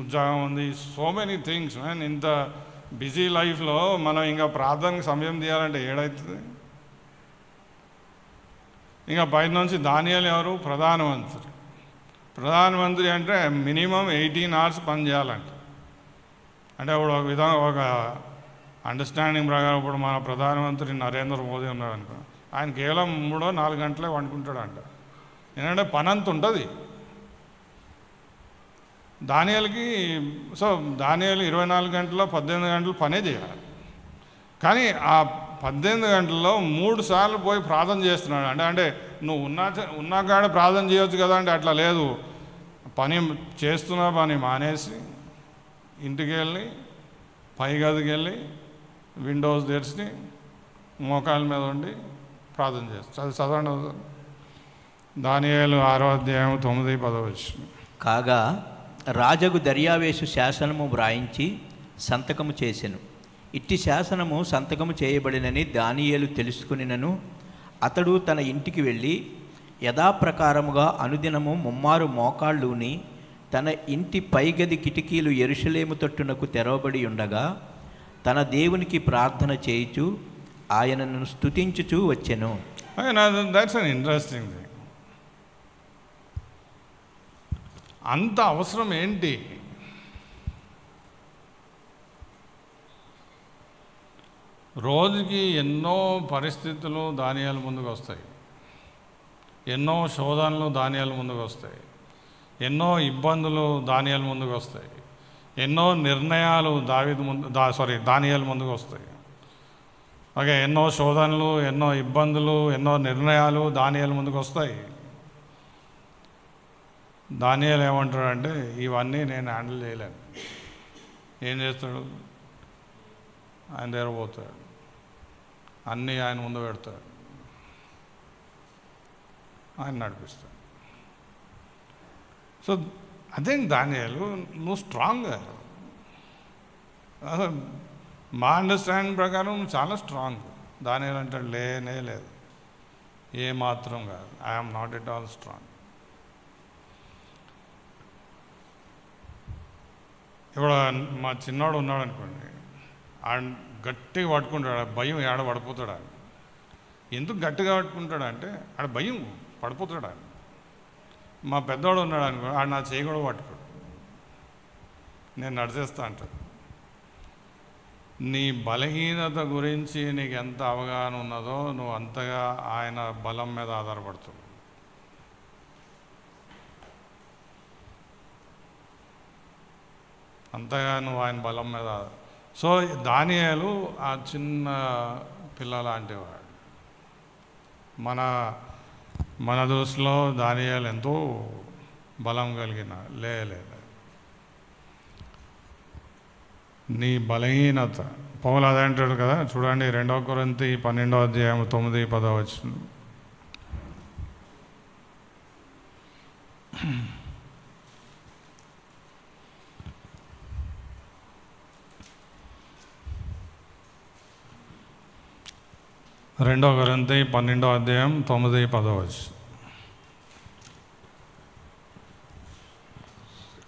ఉద్యోగం ఉంది, సో మెనీ థింగ్స్. ఇంత బిజీ లైఫ్లో మనం ఇంకా ప్రార్థనకి సమయం తీయాలంటే ఏడవుతుంది? ఇంకా బయట నుంచి దానియేలు ఎవరు? ప్రధానమంత్రి అంటే మినిమం 18 hours పని చేయాలంట. అంటే ఇప్పుడు ఒక విధంగా ఒక అండర్స్టాండింగ్ ప్రకారం ఇప్పుడు మన ప్రధానమంత్రి నరేంద్ర మోదీ ఉన్నాడు అనుకో, ఆయన కేవలం 3-4 గంటలే వండుకుంటాడంట. ఎందుకంటే పని అంత ఉంటుంది దానియేలుకి. సో దానియేలు 24 గంటల్లో 18 గంటలు పనే చేయాలి. కానీ ఆ 18 గంటల్లో 3 సార్లు పోయి ప్రార్థన చేస్తున్నాడు. అంటే నువ్వు ఉన్నా కాడ ప్రార్థన చేయొచ్చు కదా అంటే అట్లా లేదు. పని మానేసి ఇంటికి వెళ్ళి పై గదికి వెళ్ళి విండోస్ తెరిచి మోకాళ్ళ మీద ఉండి ప్రార్థన చేస్తాడు. చదవండి దానియేలు 6వ అధ్యాయం 9-10 వచనం. కాగా రాజగు దర్యావేషు శాసనము వ్రాయించి సంతకము చేసెను. ఇట్టి శాసనము సంతకము చేయబడినని దానియేలు తెలుసుకునినను అతడు తన ఇంటికి వెళ్ళి యథాప్రకారముగా అనుదినము 3 మోకాళ్ళూని తన ఇంటి పైగది కిటికీలు యెరూషలేము తట్టునకు తెరవబడి ఉండగా తన దేవునికి ప్రార్థన చేయుచు ఆయనను స్తుతించుచూ వచ్చెను. That's an interesting thing. అంత అవసరం ఏంటి? రోజుకి ఎన్నో పరిస్థితులు దానియాల ముందుకు వస్తాయి, ఎన్నో శోధనలు దానియాల ముందుకు వస్తాయి, ఎన్నో ఇబ్బందులు దానియాల ముందుకు వస్తాయి, ఎన్నో నిర్ణయాలు దానియాల ముందుకు వస్తాయి. ఓకే, ఎన్నో శోధనలు, ఎన్నో ఇబ్బందులు, ఎన్నో నిర్ణయాలు దానియాల ముందుకు వస్తాయి. దానియాలు ఏమంటాడంటే, ఇవన్నీ నేను హ్యాండిల్ చేయలేను. ఏం చేస్తాడు? ఆయన దగ్గర పోతాడు, అన్నీ ఆయన ముందు పెడతాడు, ఆయన నడిపిస్తాడు. సో అదే దానియాలు, నువ్వు స్ట్రాంగ్గా, మా అండర్స్టాండింగ్ ప్రకారం నువ్వు చాలా స్ట్రాంగ్. దానియాలు అంటాడు, లేనే లేదు, ఏ మాత్రం కాదు, I'm not at all strong. ఇప్పుడు మా చిన్నవాడు ఉన్నాడు అనుకోండి, ఆయన గట్టిగా పట్టుకుంటాడు, భయం ఏడ పడిపోతాడు. ఆయన ఎందుకు గట్టిగా పట్టుకుంటాడు అంటే ఆడ భయం పడిపోతాడు. ఆయన మా పెద్దవాడు ఉన్నాడు అనుకో, ఆడ నా చేయి కూడా పట్టుకోడు, నేను నడిచేస్తా అంటాడు. నీ బలహీనత గురించి నీకు ఎంత అవగాహన ఉన్నదో నువ్వు అంతగా ఆయన బలం మీద ఆధారపడుతుంది. అంతగా నువ్వు ఆయన బలం మీద. సో దానియాలు ఆ చిన్న పిల్ల లాంటివాడు. మన దృష్టిలో దానియాలు ఎంతో బలం కలిగిన లేదు. నీ బలహీనత పౌలు అదే అంటాడు కదా, చూడండి 2 కొరింథీ 12వ అధ్యాయం 9-10 వచనం. రెండో కొరింథీ 12వ అధ్యాయం 9-10 వచనం.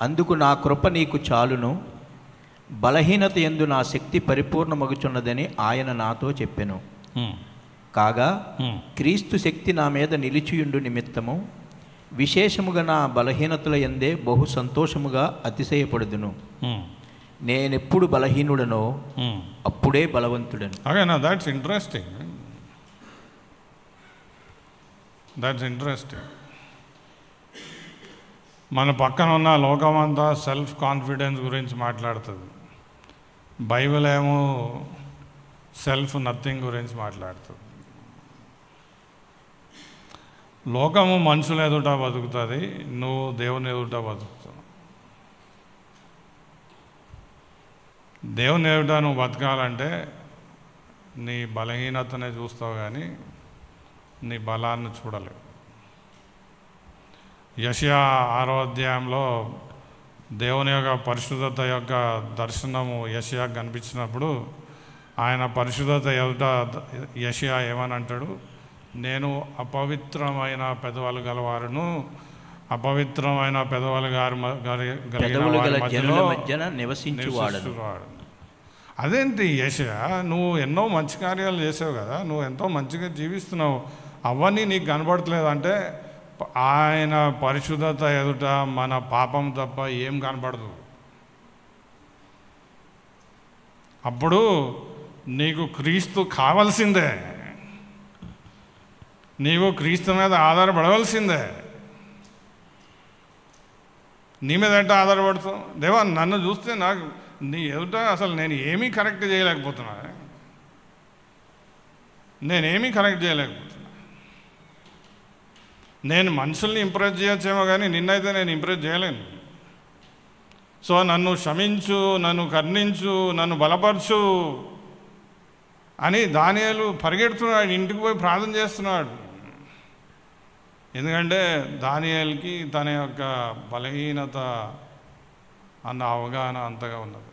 అందుకు నా కృప నీకు చాలును, బలహీనత యందు నా శక్తి పరిపూర్ణమగుచున్నదని ఆయన నాతో చెప్పెను. కాగా క్రీస్తు శక్తి నా మీద నిలిచియుండు నిమిత్తము విశేషముగా నా బలహీనతల యందే బహు సంతోషముగా అతిశయపడుదును. నేనెప్పుడు బలహీనుడనో అప్పుడే బలవంతుడను. That's interesting. మన పక్కన ఉన్న లోకమంతా సెల్ఫ్ కాన్ఫిడెన్స్ గురించి మాట్లాడుతుంది, బైబిల్ ఏమో సెల్ఫ్ నథింగ్ గురించి మాట్లాడుతుంది. లోకము మనుషుల ఎదుట బతుకుతుంది, నువ్వు దేవుని ఎదుట బతుకుతావు. దేవుని ఎదుట నువ్వు బతకాలంటే నీ బలహీనతనే చూస్తావు కానీ నీ బలాన్ని చూడలేవు. యెషయా 6వ అధ్యాయంలో దేవుని యొక్క పరిశుద్ధత యొక్క దర్శనము యెషయాకు కనిపించినప్పుడు ఆయన పరిశుద్ధత ఎదుట యెషయా ఏమని అంటాడు? నేను అపవిత్రమైన పెదవులు గలవారును, అపవిత్రమైన పెదవులు మధ్యన నివసించువాడు. అదేంటి యెషయా, నువ్వు ఎన్నో మంచి కార్యాలు చేసావు కదా, నువ్వు ఎంతో మంచిగా జీవిస్తున్నావు, అవన్నీ నీకు కనబడట్లేదంటే ఆయన పరిశుద్ధత ఎదుట మన పాపం తప్ప ఏం కనబడదు. అప్పుడు నీకు క్రీస్తు కావాల్సిందే, నీవు క్రీస్తు మీద ఆధారపడవలసిందే. నీ మీద ఎట్లా ఆధారపడుతావు? దేవా నన్ను చూస్తే నాకు నీ ఎదుట అసలు నేను ఏమీ కరెక్ట్ చేయలేకపోతున్నా, నేను మనుషుల్ని ఇంప్రెస్ చేయొచ్చేమో కానీ నిన్నైతే నేను ఇంప్రెస్ చేయలేను. సో నన్ను క్షమించు, నన్ను కరుణించు, నన్ను బలపరచు అని దానియేలు పరిగెడుతున్నాడు, ఇంటికి పోయి ప్రార్థన చేస్తున్నాడు. ఎందుకంటే దానియేలుకి తన యొక్క బలహీనత అన్న అవగాహన అంతగా ఉన్నది.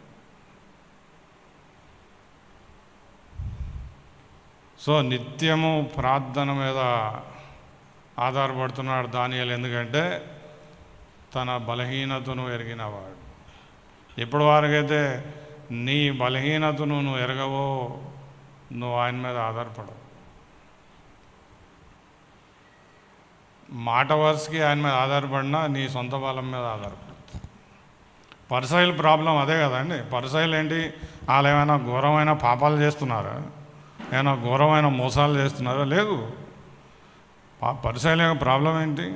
సో నిత్యము ప్రార్థన మీద ఆధారపడుతున్నాడు దానియేలు. ఎందుకంటే తన బలహీనతను ఎరిగినవాడు. ఎప్పటి వరకైతే నీ బలహీనతను నువ్వు ఎరగవో నువ్వు ఆయన మీద ఆధారపడవు. మాట వరుసకి ఆయన మీద ఆధారపడినా నీ సొంత బలం మీద ఆధారపడుతుంది. పరిసయ్యుల ప్రాబ్లం అదే కదండి. పరిసయ్యులు ఏంటి, వాళ్ళు ఏమైనా ఘోరమైన పాపాలు చేస్తున్నారా? ఏమైనా ఘోరమైన మోసాలు చేస్తున్నారా? లేదు. పరిసయ్యుల యొక్క ప్రాబ్లం ఏంటి?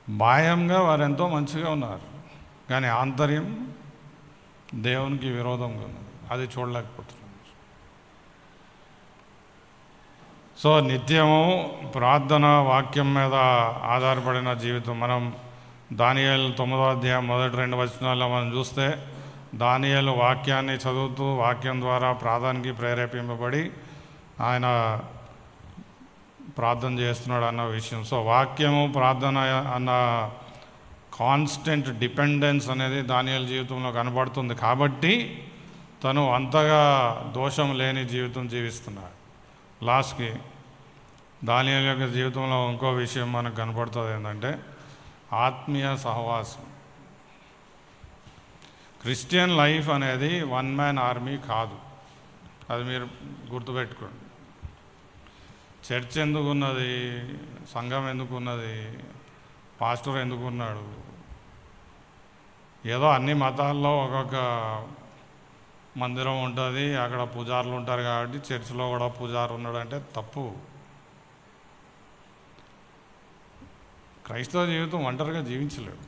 బాహ్యంగా వారు ఎంతో మంచిగా ఉన్నారు, కానీ ఆంతర్యం దేవునికి విరోధంగా ఉన్నది. అది చూడలేకపోతున్నారు. సో నిత్యము ప్రార్థన వాక్యం మీద ఆధారపడిన జీవితం. మనం దానియేలు 9వ అధ్యాయం మొదటి 2 వచనాల్లో మనం చూస్తే, దానియేలు వాక్యాన్ని చదువుతూ వాక్యం ద్వారా ప్రార్థనకి ప్రేరేపింపబడి ఆయన ప్రార్థన చేస్తున్నాడు అన్న విషయం. సో వాక్యము ప్రార్థన అన్న కాన్స్టెంట్ డిపెండెన్స్ అనేది దానియేలు జీవితంలో కనబడుతుంది. కాబట్టి తను అంతగా దోషం లేని జీవితం జీవిస్తున్నాడు. లాస్ట్కి దానియేలు యొక్క జీవితంలో ఇంకో విషయం మనకు కనపడుతుంది ఏంటంటే ఆత్మీయ సహవాసం. క్రిస్టియన్ లైఫ్ అనేది వన్ మ్యాన్ ఆర్మీ కాదు. అది మీరు గుర్తుపెట్టుకోండి. చర్చ్ ఎందుకున్నది, సంఘం ఎందుకున్నది, పాస్టర్ ఎందుకున్నాడు, ఏదో అన్ని మతాల్లో ఒక్కొక్క మందిరం ఉంటుంది, అక్కడ పూజారులు ఉంటారు కాబట్టి చర్చిలో కూడా పూజారు ఉన్నాడంటే తప్పు. క్రైస్తవ జీవితం ఒంటరిగా జీవించలేడు.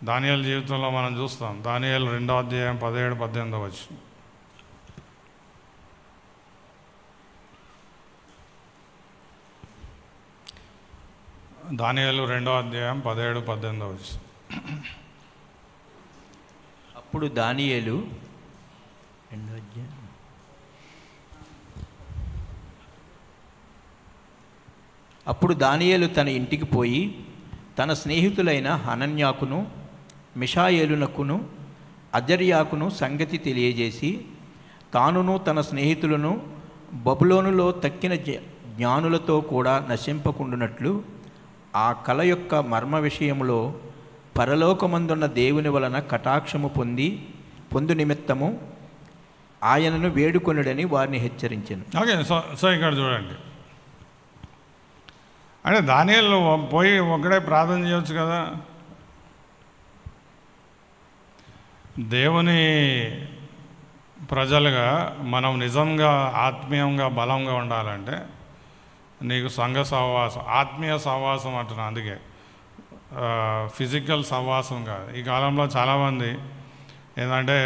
దానియేలు జీవితంలో మనం చూస్తాం. దానియేలు 2వ అధ్యాయం 17-18 వచనం. దానియేలు 2వ అధ్యాయం 17-18 వచనం. అప్పుడు దానియేలు 2వ అధ్యాయం అప్పుడు దానియేలు తన ఇంటికి పోయి తన స్నేహితులైన హనన్యాకును మిషాయేలునకును అజర్యాకును సంగతి తెలియజేసి, తానును తన స్నేహితులను బబులోనులో తక్కిన జ్ఞానులతో కూడా నశింపకుండునట్లు ఆ కల యొక్క మర్మ విషయంలో పరలోకమందున్న దేవుని వలన కటాక్షము పొందు నిమిత్తము ఆయనను వేడుకొనుడని వారిని హెచ్చరించెను. ఓకే. సో ఇక్కడ చూడండి, అంటే దానియేలు పోయి ఒక్కడే ప్రార్థన చేయవచ్చు కదా. దేవుని ప్రజలుగా మనం నిజంగా ఆత్మీయంగా బలంగా ఉండాలంటే నీకు సంఘ సహవాసం, ఆత్మీయ సహవాసం అంటున్నా. అందుకే ఫిజికల్ సహవాసం కాదు. ఈ కాలంలో చాలామంది ఏంటంటే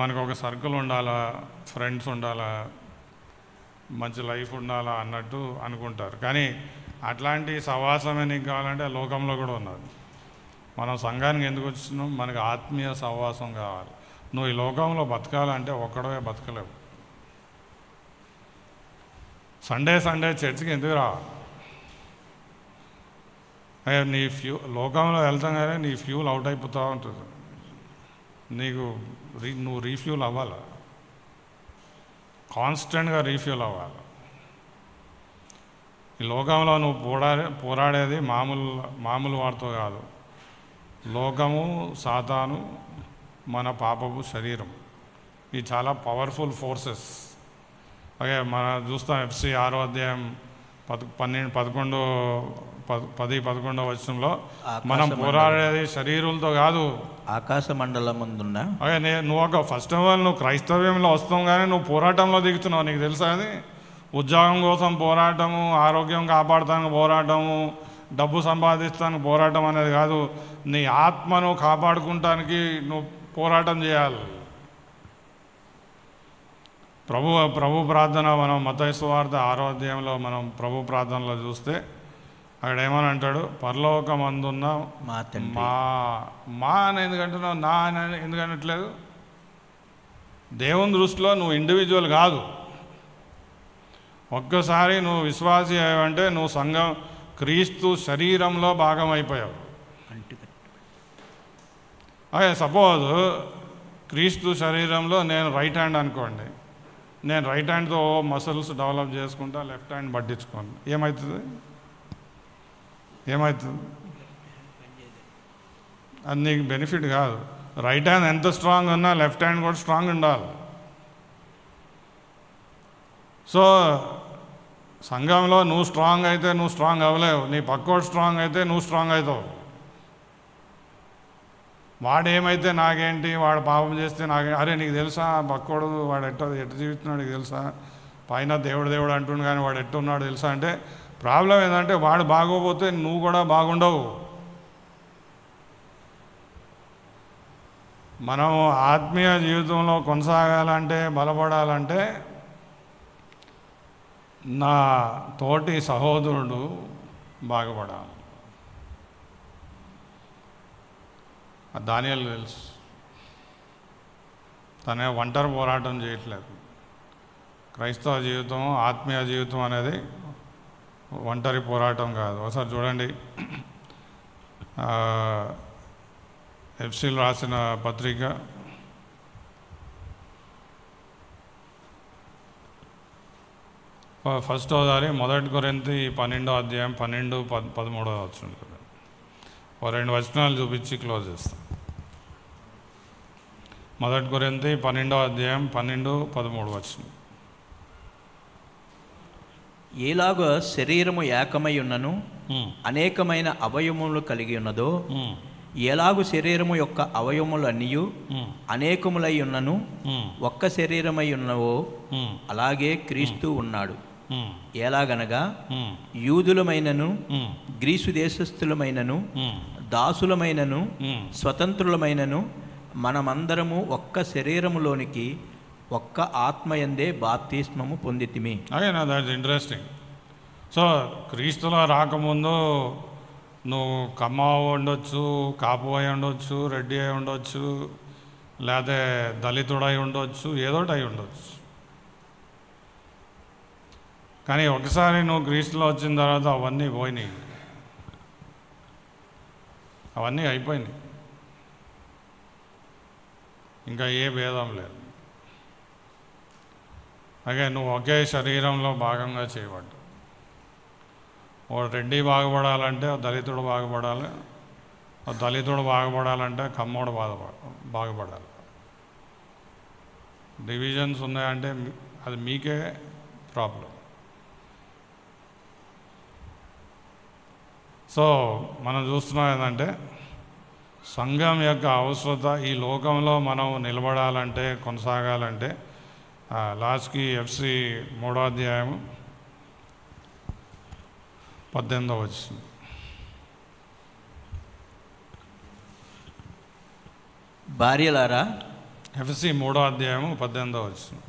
మనకు ఒక సర్కిల్ ఉండాలా, ఫ్రెండ్స్ ఉండాలా, మంచి లైఫ్ ఉండాలా అన్నట్టు అనుకుంటారు. కానీ అట్లాంటి సహవాసమే నీకు కావాలంటే లోకంలో కూడా ఉన్నది. మనం సంఘానికి ఎందుకు వచ్చినాం? మనకు ఆత్మీయ సహవాసం కావాలి. నువ్వు ఈ లోకంలో బతకాలంటే ఒక్కడవే బతకలేవు. సండే చర్చికి ఎందుకు రావాలి? నీ లోకంలో వెళ్తాం కానీ నీ ఫ్యూల్ అవుట్ అయిపోతూ ఉంటుంది. నువ్వు రీఫ్యూల్ అవ్వాలి, కాన్స్టెంట్గా రీఫ్యూల్ అవ్వాలి. ఈ లోకంలో నువ్వు పోరాడేది మామూలు వాడితో కాదు. లోకము, సాతాను, మన పాపపు శరీరం, ఇవి చాలా పవర్ఫుల్ ఫోర్సెస్. అలాగే మనం చూస్తాం FC 6వ అధ్యాయం 10-11 వచనంలో మనం పోరాడేది శరీరులతో కాదు, ఆకాశ మండలముందున్న. అలాగే నువ్వు ఫస్ట్ ఆఫ్ ఆల్ నువ్వు క్రైస్తవ్యంలో వస్తావు కానీ నువ్వు పోరాటంలో దిగుతున్నావు. నీకు తెలుసా? అది ఉద్యోగం కోసం పోరాటము, ఆరోగ్యం కాపాడటానికి పోరాటము, డబ్బు సంపాదిస్తానికి పోరాటం అనేది కాదు. నీ ఆత్మను కాపాడుకుంటానికి నువ్వు పోరాటం చేయాలి. ప్రభు ప్రార్థన మనం మత్తయి సువార్త 6వ అధ్యాయంలో మనం ప్రభు ప్రార్థనలో చూస్తే అక్కడ ఏమని అంటాడు? పరలోకమందున్న మా అని ఎందుకంటున్నావు? నా అని ఎందుకు అనట్లేదు? దేవుని దృష్టిలో నువ్వు ఇండివిజువల్ కాదు. ఒక్కసారి నువ్వు విశ్వాసి అయ్యావంటే నువ్వు సంఘం, క్రీస్తు శరీరంలో భాగం అయిపోయావు. అదే సపోజ్ క్రీస్తు శరీరంలో నేను రైట్ హ్యాండ్ అనుకోండి, నేను రైట్ హ్యాండ్తో మసిల్స్ డెవలప్ చేసుకుంటా, లెఫ్ట్ హ్యాండ్ పట్టించుకోండి, ఏమవుతుంది? అది నీకు బెనిఫిట్ కాదు. రైట్ హ్యాండ్ ఎంత స్ట్రాంగ్ ఉన్నా లెఫ్ట్ హ్యాండ్ కూడా స్ట్రాంగ్ ఉండాలి. సో సంఘంలో నువ్వు స్ట్రాంగ్ అయితే నువ్వు స్ట్రాంగ్ అవ్వలేవు, నీ పక్కోడు స్ట్రాంగ్ అయితే నువ్వు స్ట్రాంగ్ అవుతావు. వాడేమైతే నాకేంటి, వాడు పాపం చేస్తే నాకే, అరే నీకు తెలుసా పక్కోడు వాడు ఎట్ట జీవిస్తున్నాడు నీకు తెలుసా, పైన దేవుడు అంటుండు కానీ వాడు ఎట్టున్నాడు తెలుసా అంటే ప్రాబ్లం ఏంటంటే వాడు బాగోపోతే నువ్వు కూడా బాగుండవు. మనం ఆత్మీయ జీవితంలో కొనసాగాలంటే, బలపడాలంటే నా తోటి సహోదరుడు బాగుపడాలి. దానియేలు తెలుసు, తనే ఒంటరి పోరాటం చేయట్లేదు. క్రైస్తవ జీవితం, ఆత్మీయ జీవితం అనేది ఒంటరి పోరాటం కాదు. ఒకసారి చూడండి, ఎఫ్సీలు రాసిన పత్రిక ఫస్టోసారి 1 కొరింథీ 12వ అధ్యాయం 12-13 వచనం. ఓ 2 వచనాలు చూపించి క్లోజ్ చేస్తాం. 1 కొరింథీ 12వ అధ్యాయం 12-13 వచనం. ఏలాగా శరీరము ఏకమై ఉన్నను అనేకమైన అవయవములు కలిగి ఉన్నదో, ఎలాగు శరీరము యొక్క అవయవములన్నీ అనేకములై ఉన్నను ఒక్క శరీరమై ఉన్నవో అలాగే క్రీస్తు ఉన్నాడు. ఎలాగనగా యూదులమైనను గ్రీసు దేశస్థులమైనను దాసులమైనను స్వతంత్రులమైనను మనమందరము ఒక్క శరీరములోనికి ఒక్క ఆత్మయందే బాప్తిస్మము పొందితిమి. That's interesting. సో క్రీస్తులో రాకముందు నువ్వు కమ్మ ఉండొచ్చు, కాపు అయి ఉండొచ్చు, రెడ్డి అయి ఉండొచ్చు, లేకపోతే దళితుడై ఉండొచ్చు, ఏదోటి అయి ఉండొచ్చు. కానీ ఒకసారి నువ్వు క్రీస్తులో వచ్చిన తర్వాత అవన్నీ పోయినాయి, అవన్నీ అయిపోయినాయి. ఇంకా ఏ భేదం లేదు. అలాగే నువ్వు ఒకే శరీరంలో భాగంగా చేయబడ్డావు. ఓ రెడ్డి బాగుపడాలంటే ఓ దళితుడు బాగుపడాలి, ఓ దళితుడు బాగుపడాలంటే కమ్మోడు బాగుపడాలి. డివిజన్స్ ఉన్నాయంటే అది మీకే ప్రాబ్లం. సో మనం చూస్తున్నాం ఏంటంటే సంఘం యొక్క అవసరత, ఈ లోకంలో మనం నిలబడాలంటే, కొనసాగాలంటే లాస్ట్కి ఎఫ్సి 3వ అధ్యాయం 18వ వచనం. భార్యలారా, ఎఫ్సి 3వ అధ్యాయం 18వ వచనం.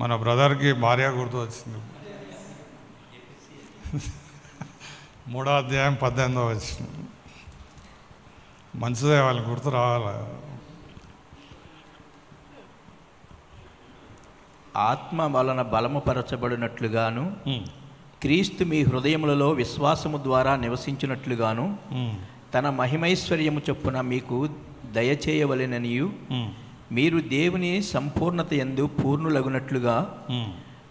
మన బ్రదర్కి భార్య గుర్తు వచ్చింది. 3వ అధ్యాయం 18వ వచనం. మంచిదే, వాళ్ళు గుర్తు రావాలి. ఆత్మ వలన బలముపరచబడినట్లుగాను క్రీస్తు మీ హృదయములలో విశ్వాసము ద్వారా నివసించినట్లుగాను తన మహిమైశ్వర్యము చొప్పున మీకు దయచేయవలెననియు మీరు దేవుని సంపూర్ణత యందు పూర్ణులగునట్లుగా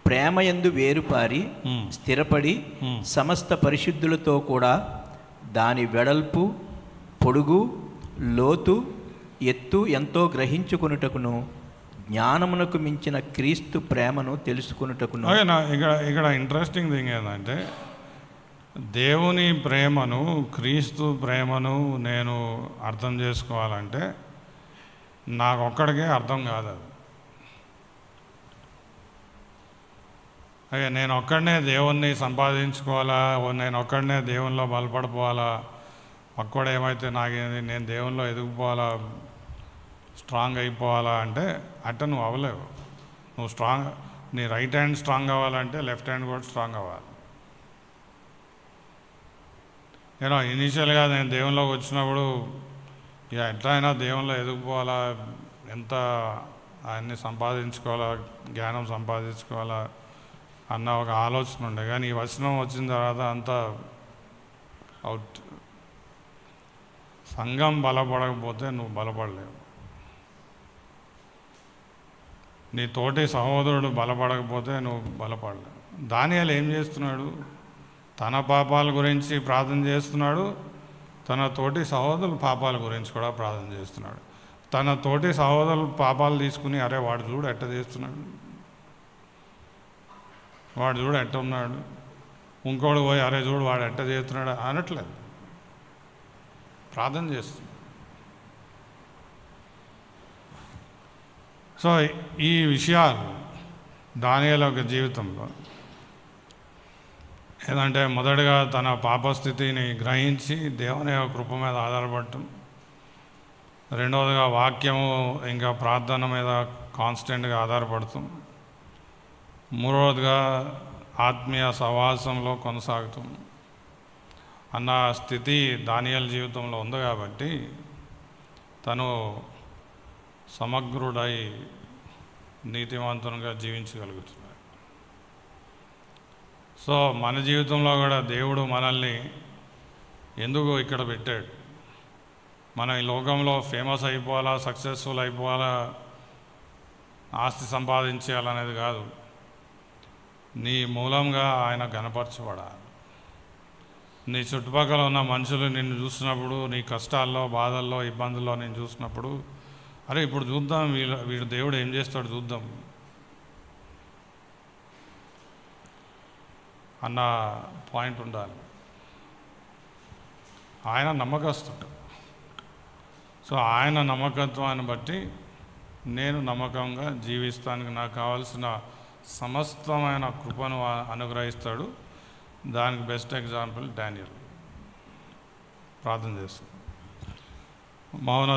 ప్రేమ యందు వేరుపారి స్థిరపడి సమస్త పరిశుద్ధులతో కూడా దాని వెడల్పు, పొడుగు, లోతు, ఎత్తు ఎంతో గ్రహించుకొనుటకును జ్ఞానమునకు మించిన క్రీస్తు ప్రేమను తెలుసుకొనుటకును. ఇక్కడ ఇంట్రెస్టింగ్ థింగ్ ఏంటంటే దేవుని ప్రేమను, క్రీస్తు ప్రేమను నేను అర్థం చేసుకోవాలంటే నాకు ఒక్కడికే అర్థం కాదు అది. నేను ఒక్కడనే దేవుణ్ణి సంపాదించుకోవాలా, నేను ఒక్కడనే దేవునిలో బలపడిపోవాలా, ఒక్కడు ఏమైతే నాకేంది, నేను దేవునిలో ఎదిగిపోవాలా, స్ట్రాంగ్ అయిపోవాలా అంటే అట్ట నువ్వు అవ్వలేవు. నువ్వు స్ట్రాంగ్, నీ రైట్ హ్యాండ్ స్ట్రాంగ్ అవ్వాలంటే లెఫ్ట్ హ్యాండ్ కూడా స్ట్రాంగ్ అవ్వాలి. ఇనీషియల్గా నేను దేవునిలోకి వచ్చినప్పుడు ఇక ఎట్లయినా దేవునిలో ఎదిగిపోవాలా, ఎంత ఆయన్ని సంపాదించుకోవాలా, జ్ఞానం సంపాదించుకోవాలా అన్న ఒక ఆలోచన ఉండే. కానీ ఈ వచనం వచ్చిన తర్వాత అంతా అవుట్. సంఘం బలపడకపోతే నువ్వు బలపడలేవు. నీ తోటి సహోదరుడు బలపడకపోతే నువ్వు బలపడలేవు. దానియేలు ఏం చేస్తున్నాడు? తన పాపాల గురించి ప్రార్థన చేస్తున్నాడు, తన తోటి సహోదరుల పాపాల గురించి కూడా ప్రార్థన చేస్తున్నాడు. తన తోటి సహోదరుల పాపాలు తీసుకుని అరే వాడు చూడు ఎట్ట చేస్తున్నాడు, వాడు చూడు ఎట్ట ఉన్నాడు, ఇంకోడు పోయి అరే చూడు వాడు ఎట్ట చేస్తున్నాడు అనట్లేదు, ప్రార్థన చేస్తున్నాడు. సో ఈ విషయాలు దానియేలు యొక్క జీవితంలో ఏదంటే మొదటగా తన పాపస్థితిని గ్రహించి దేవుని యొక్క కృప మీద ఆధారపడటం, రెండవదిగా వాక్యము ఇంకా ప్రార్థన మీద కాన్స్టెంట్గా ఆధారపడతాం, మూడవదిగా ఆత్మీయ సహవాసంలో కొనసాగుతాం అన్న స్థితి దానియేలు జీవితంలో ఉంది. కాబట్టి తను సమగ్రుడై నీతివంతునిగా జీవించగలుగుతున్నాడు. సో మన జీవితంలో కూడా దేవుడు మనల్ని ఎందుకు ఇక్కడ పెట్టాడు? మనం ఈ లోకంలో ఫేమస్ అయిపోవాలా, సక్సెస్ఫుల్ అయిపోవాలా, ఆస్తి సంపాదించాలనేది కాదు. నీ మూలంగా ఆయన గణపరచబడాలి. నీ చుట్టుపక్కల ఉన్న మనుషులు నిన్ను చూసినప్పుడు, నీ కష్టాల్లో, బాధల్లో, ఇబ్బందుల్లో నేను చూసినప్పుడు, అరే ఇప్పుడు చూద్దాం వీడు దేవుడు ఏం చేస్తాడు చూద్దాం అన్న పాయింట్ ఉండాలి. ఆయన నమ్మకస్తుడు. సో ఆయన నమ్మకత్వాన్ని బట్టి నేను నమ్మకంగా జీవిస్తానికి నాకు కావాల్సిన సమస్తమైన కృపను అనుగ్రహిస్తాడు. దానికి బెస్ట్ ఎగ్జాంపుల్ డానియేల్. ప్రార్థన చేస్తాం. మౌన